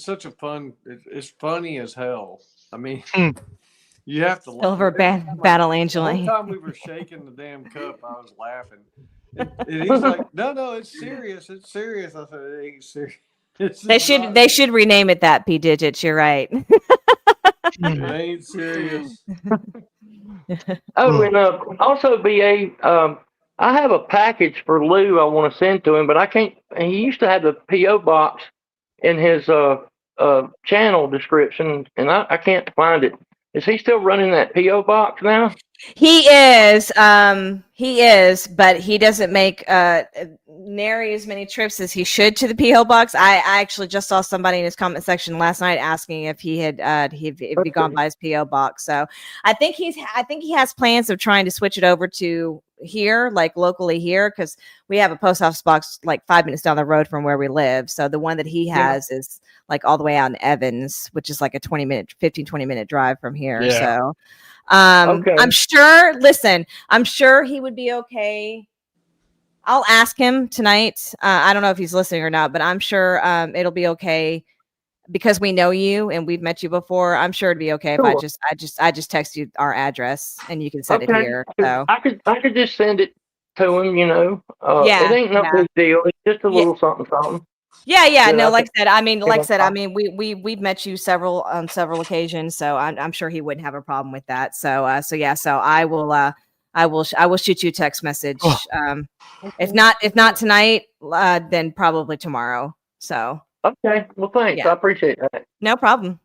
such a fun. It's funny as hell. I mean, you have to. Silver Battle Angel. The whole time we were shaking the damn cup, I was laughing, and he's like, "No, it's serious. It's serious." I said, "It ain't serious." They should rename it that, P Digits. You're right. It ain't serious. Oh, and also, BA, I have a package for Lou I want to send to him, but I can't. He used to have the P.O. box in his channel description, and I can't find it. Is he still running that P.O. box now? He is, but he doesn't make nary as many trips as he should to the PO box. I actually just saw somebody in his comment section last night asking if he had he'd gone by his PO box. So I think he has plans of trying to switch it over to here, like locally here, because we have a post office box like 5 minutes down the road from where we live. So the one that he has is like all the way out in Evans, which is like a 15-20 minute drive from here. Yeah. So I'm sure he would be okay. I'll ask him tonight. I don't know if he's listening or not, but I'm sure it'll be okay because we know you and we've met you before. I'm sure it'd be okay if I just text you our address and you can send it here. So I could just send it to him, it ain't no big deal. It's just a little something. Yeah. No, like I said, we've met you on several occasions, so I'm sure he wouldn't have a problem with that. So I will shoot you a text message. If not tonight, then probably tomorrow. So okay, well, thanks. Yeah. I appreciate that. No problem.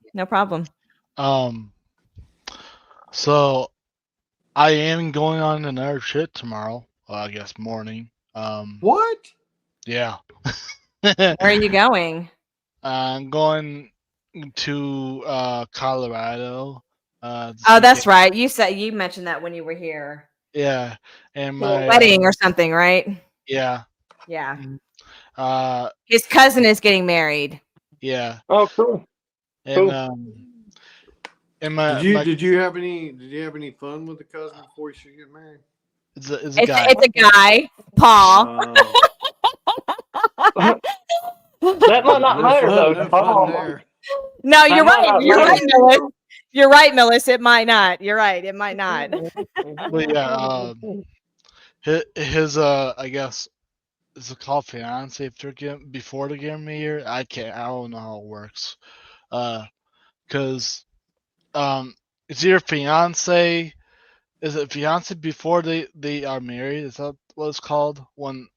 So I am going on another trip tomorrow. I guess morning. What? Yeah. Where are you going? I'm going to Colorado. That's right. You mentioned that when you were here. Yeah, and my wedding or something, right? Yeah. Yeah. His cousin is getting married. Yeah. Oh, cool. And did you have any fun with the cousin before you get married? It's a guy. It's a guy, Paul. That might not matter though. No, you're right. You're right, Millis. You're right, Millis. It might not. You're right. It might not. But yeah, his I guess is it called fiance before they get married? I don't know how it works. Because it's either fiance. Is it fiance before they are married? Is that what it's called when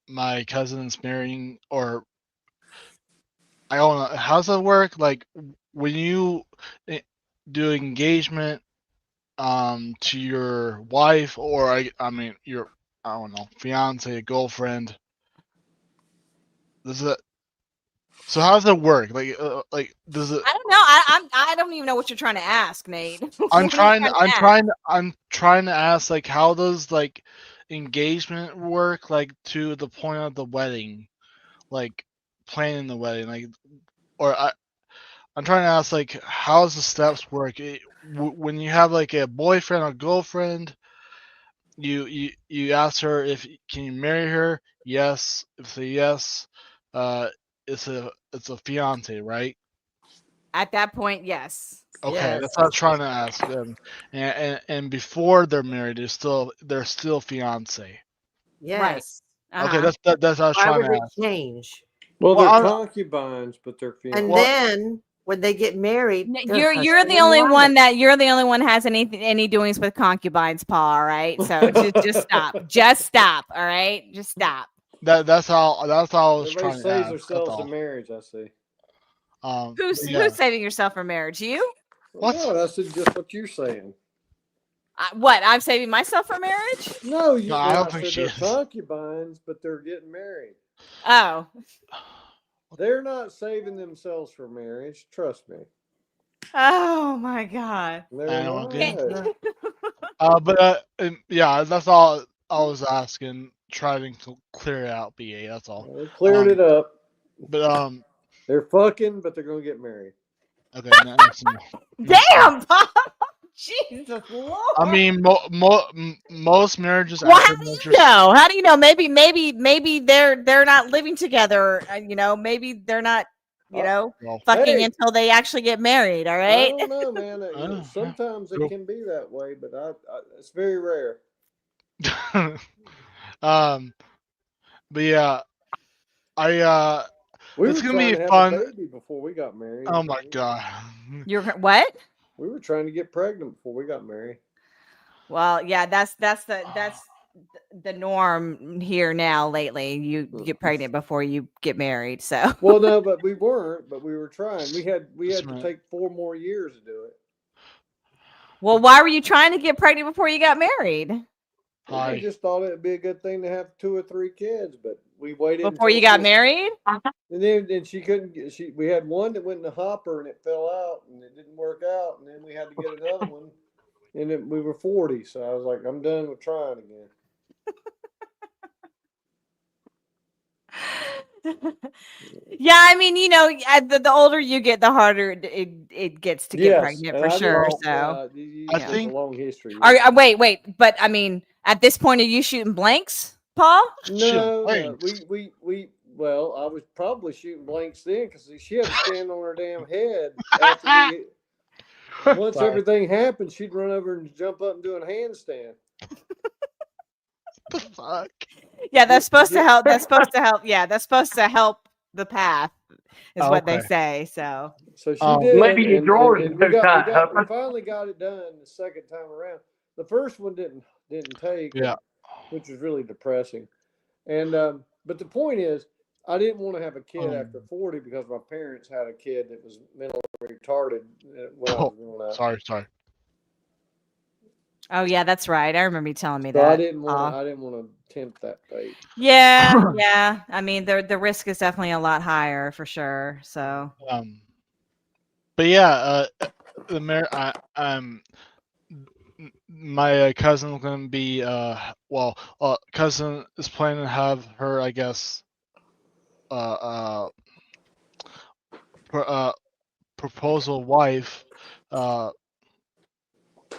my cousin is marrying? Or I don't know. How does that work? Like when you do engagement to your wife, or your I don't know, fiance, girlfriend. So how does it work? Like does it? I don't know. I don't even know what you're trying to ask, Nate. I'm trying to ask, like, how does like engagement work, like to the point of the wedding, like planning the wedding, like, or I'm trying to ask, like, how does the steps work? When you have like a boyfriend or girlfriend, you ask her if can you marry her? Yes. If they yes, it's a fiance, right? At that point, yes. Okay, yes. That's what I was trying to ask them. And before they're married, they're still fiance. Yes. Right. Okay, that's what I was trying to ask. Change. Well, they're concubines, but they're fiance. And then when they get married, you're the only one has any doings with concubines, Paul. All right, so just stop. Just stop. All right, just stop. That's all I was Everybody trying to saves ask. That's themselves all. in marriage. I see. Who's Yeah. who's saving yourself for marriage? You? What? No, that's just what you're saying. What? I'm saving myself for marriage? No, you. No, I don't I think said she they're is. concubines, but they're getting married. Oh. They're not saving themselves for marriage. Trust me. Oh my God. They're I don't get not. that. But yeah, that's all I was asking, trying to clear it out. BA. That's all. They cleared it up. But They're fucking, but they're gonna get married. okay. Next one. Damn, Pop. Jesus Lord. I mean, most marriages. Well, after how do you marriage- know? How do you know? Maybe they're not living together. Maybe they're not. Well, Fucking Hey. until they actually get married. All I right. don't know, man. Oh, Sometimes yeah. it can be that way, but it's very rare. But yeah, We It's were gonna trying be to have fun. a baby before we got married. Oh my god. You're what? We were trying to get pregnant before we got married. Well, yeah, that's the norm here now. Lately, you get pregnant before you get married. So. Well, no, but we weren't. But we were trying. We had to Smart. take 4 more years to do it. Well, why were you trying to get pregnant before you got married? Well, Hi. we just thought it'd be a good thing to have 2 or 3 kids, but we waited Before until you got she- married? And then she couldn't get. We had one that went in the hopper and it fell out and it didn't work out, and then we had to get another one, and we were 40. So I was like, I'm done with trying again. Yeah, I mean, the older you get, the harder it gets to get pregnant for sure. So, I it's think- a long history. wait, but I mean, at this point, are you shooting blanks, Paul? No, Blanks. well, I was probably shooting blanks then because she had to stand on her damn head. After once Sorry. everything happened, she'd run over and jump up and do a handstand. The fuck? Yeah, that's supposed to help. That's supposed to help. Yeah, that's supposed to help the path, is what they Okay. say. So, So she did. Maybe your drawers are too tight, we Hupper. finally got it done the second time around. The first one didn't take, Yeah. which was really depressing. And but the point is, I didn't want to have a kid after 40 because my parents had a kid that was mentally retarded when I was growing up. Sorry. oh yeah, that's right. I remember you telling me So that. I didn't want to tempt that fate. Yeah. I mean, the risk is definitely a lot higher for sure. So, But yeah, my cousin gonna be cousin is planning to have her, I guess, proposal wife,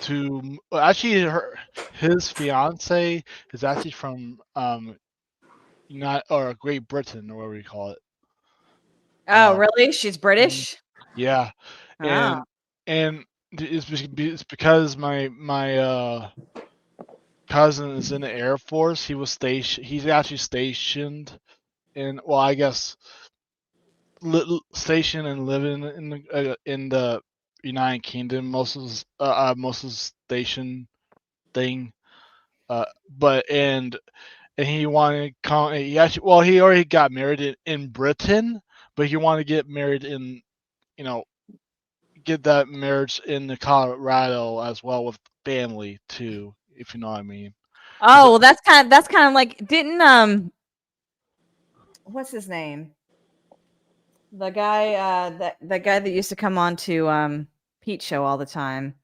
to actually his fiance is actually from Great Britain, or whatever you call it. oh really? She's British. Yeah, Ah. and it's because my cousin is in the Air Force. He's actually stationed in, well, I guess, stationed and living in the United Kingdom. Most of his station thing, and he wanted to come. He already got married in Britain, but he wanted to get married in, get that marriage in the Colorado as well with family too, if you know what I mean. Oh, well, that's kind of like, didn't what's his name? The guy the guy that used to come on to Peete show all the time.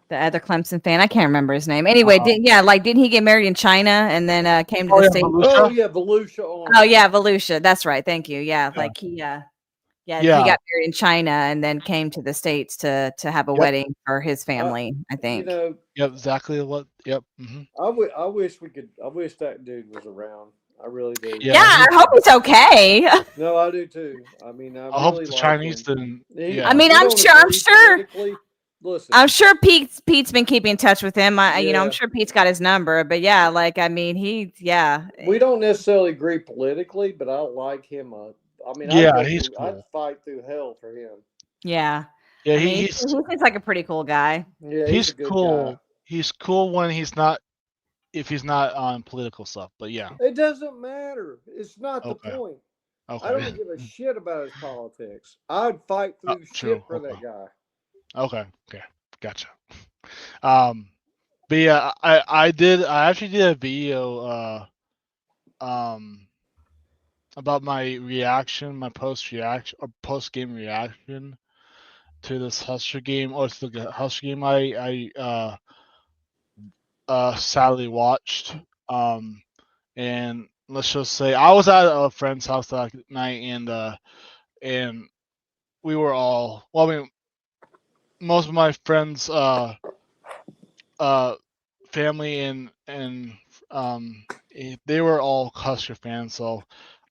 The other Clemson fan, I can't remember his name. Anyway, didn't he get married in China and then came to the States? Oh yeah, Volusia. Oh yeah, Volusia. That's right. Thank you. Yeah, like he he got married in China and then came to the States to have a wedding for his family, I think. Yep, exactly what. Yep. Mm-hmm. I wish that dude was around. I really do. Yeah, I hope it's okay. No, I do too. I mean, I hope really the like Chinese him. didn't. I mean, We I'm don't sure. agree politically. Listen, I'm sure Pete's been keeping in touch with him. I'm sure Pete's got his number, but yeah, like, I mean, we don't necessarily agree politically, but I like him. He's cool. I'd fight through hell for him. Yeah. Yeah, I mean, he seems like a pretty cool guy. Yeah, he's a good cool. guy. He's cool when he's not if he's not on political stuff. But yeah. It doesn't matter. It's not the Okay. point. Okay. I don't give a shit about his politics. I'd fight through true. shit for Okay. that guy. Okay. Gotcha. But yeah, I actually did a video about my reaction, my post game reaction to this Husker game, or to the Husker game I sadly watched. And let's just say I was at a friend's house that night, and we were all, well, I mean, most of my friends family and they were all Husker fans, so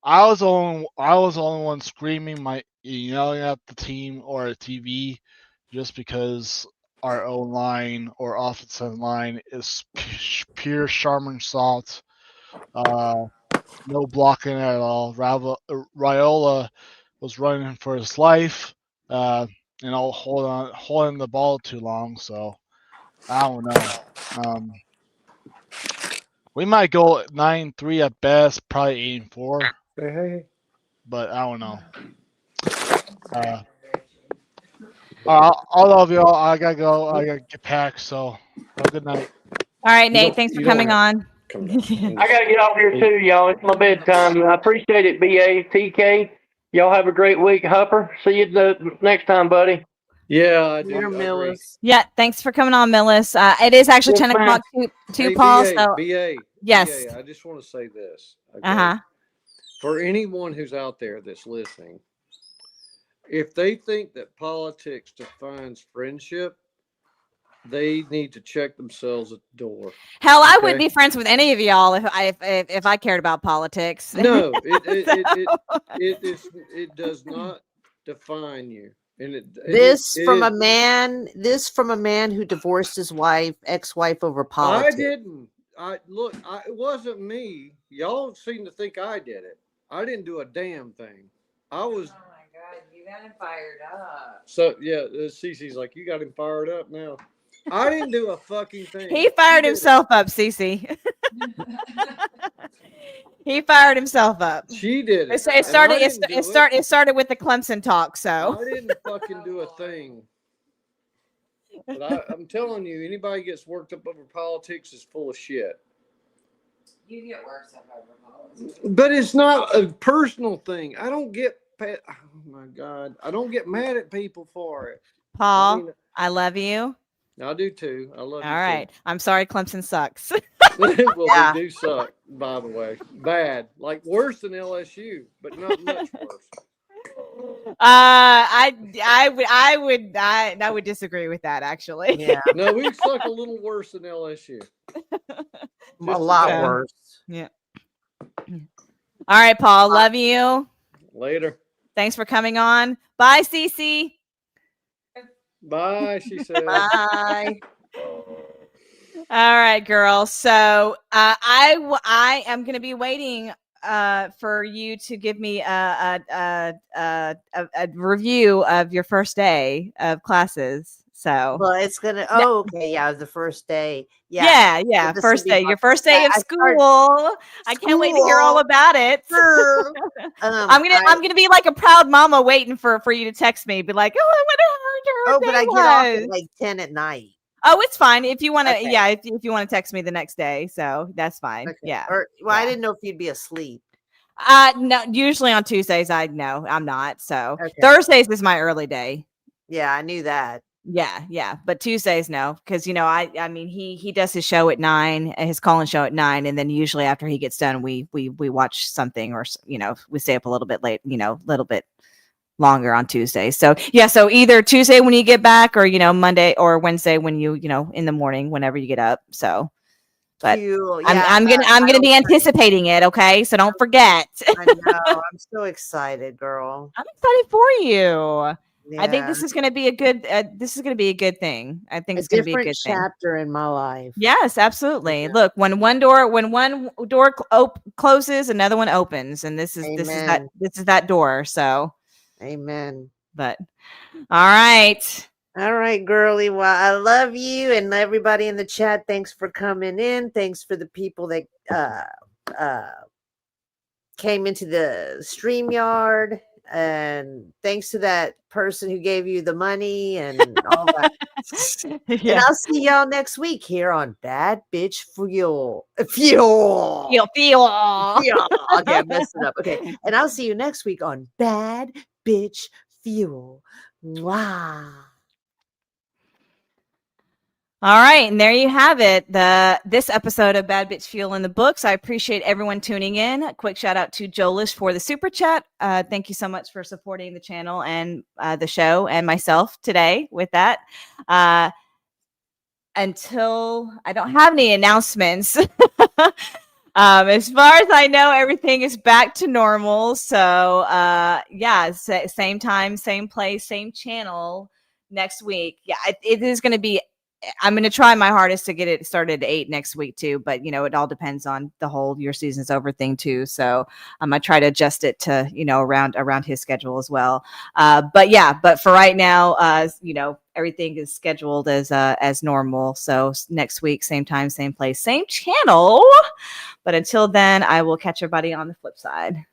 I was the only one screaming, yelling at the team or at TV, just because our O line or offensive line is pure Charmin salt. No blocking at all. Raiola was running for his life, holding the ball too long. So I don't know. We might go 9-3 at best, probably 8-4. Hey. But I don't know. I love y'all. I gotta go. I gotta get packed. So have a good night. All right, Nate. Thanks for coming on. I gotta get off here too, y'all. It's my bedtime. I appreciate it, BA, TK. Y'all have a great week, Hupper. See you the next time, buddy. Yeah, I do. Here, Millis. Yeah, thanks for coming on, Millis. It is actually 10 o'clock too, Hey, Paul. BA, So BA, yes. BA, I just want to say this. Okay? Uh-huh. For anyone who's out there that's listening, if they think that politics defines friendship, they need to check themselves at the door. Hell, I Okay? wouldn't be friends with any of y'all if I cared about politics. No, it does not define you. And This from a man who divorced his ex-wife over politics. I didn't. It wasn't me. Y'all seem to think I did it. I didn't do a damn thing. I was. Oh my God, you got him fired up. So yeah, Cece's like, you got him fired up now. I didn't do a fucking thing. He fired himself up, Cece. He fired himself up. She did it. It started with the Clemson talk. So I didn't fucking do a thing. But I'm telling you, anybody gets worked up over politics is full of shit. You get worked up over politics. But it's not a personal thing. I don't get. Oh my God, I don't get mad at people for it. Paul, I love you. I do too. I love you. All right. Too. I'm sorry, Clemson sucks. Well, Yeah. they do suck, by the way. Bad. Like worse than LSU, but not much worse. I would disagree with that, actually. Yeah, No, we suck a little worse than LSU. a lot Yeah. worse. Yeah. All right, Paul. Love you. Later. Thanks for coming on. Bye, Cece. Bye, she said. Bye. All right, girl. So I am going to be waiting for you to give me a review of your first day of classes. So Well, it's gonna. Oh, okay. Yeah, the first day. Yeah. yeah. This First will be day, my your first day of I start school. I can't wait to hear all school. about it. I'm gonna be like a proud mama waiting for you to text me, be like, oh, I wonder how Oh, her but day I get off was. at like 10 at night. Oh, it's fine if you want to. Okay. Yeah, if you want to text me the next day, so that's fine. Okay. Yeah. I Yeah. didn't know if you'd be asleep. No. Usually on Tuesdays, I'm not. So Okay. Thursdays is my early day. Yeah, I knew that. Yeah. But Tuesdays, no, because I mean, he does his show at 9, his call-in show at 9, and then usually after he gets done, we watch something, or we stay up a little bit late, a little bit longer on Tuesday. So yeah, so either Tuesday when you get back, or Monday or Wednesday when you in the morning, whenever you get up. So, but Cool. I'm gonna be anticipating it. Okay, so don't forget. I know. I'm so excited, girl. I'm excited for you. I think Yeah. this is going to be a good. This is going to be a good thing. I think a it's going to be a different good thing. chapter in my life. Yes, absolutely. Look, when one door closes, another one opens, and this is Amen. that door. So, Amen. but all right. All right, girly. Well, I love you and everybody in the chat. Thanks for coming in. Thanks for the people that came into the StreamYard. And thanks to that person who gave you the money and all that. And Yeah. I'll see y'all next week here on Bad Bitch Fuel. Fuel. Yeah. Okay, I messed it up. Okay. And I'll see you next week on Bad Bitch Fuel. Wow. All right, and there you have it. This episode of Bad Bitch Fuel in the books. I appreciate everyone tuning in. A quick shout out to Jolish for the super chat. Thank you so much for supporting the channel and the show and myself today with that. Until I don't have any announcements. As far as I know, everything is back to normal. So yeah, same time, same place, same channel next week. Yeah, it is going to be. I'm going to try my hardest to get it started at 8 next week too, but it all depends on the whole your season's over thing too. So I try to adjust it to, around his schedule as well. But for right now, everything is scheduled as normal. So next week, same time, same place, same channel. But until then, I will catch everybody on the flip side.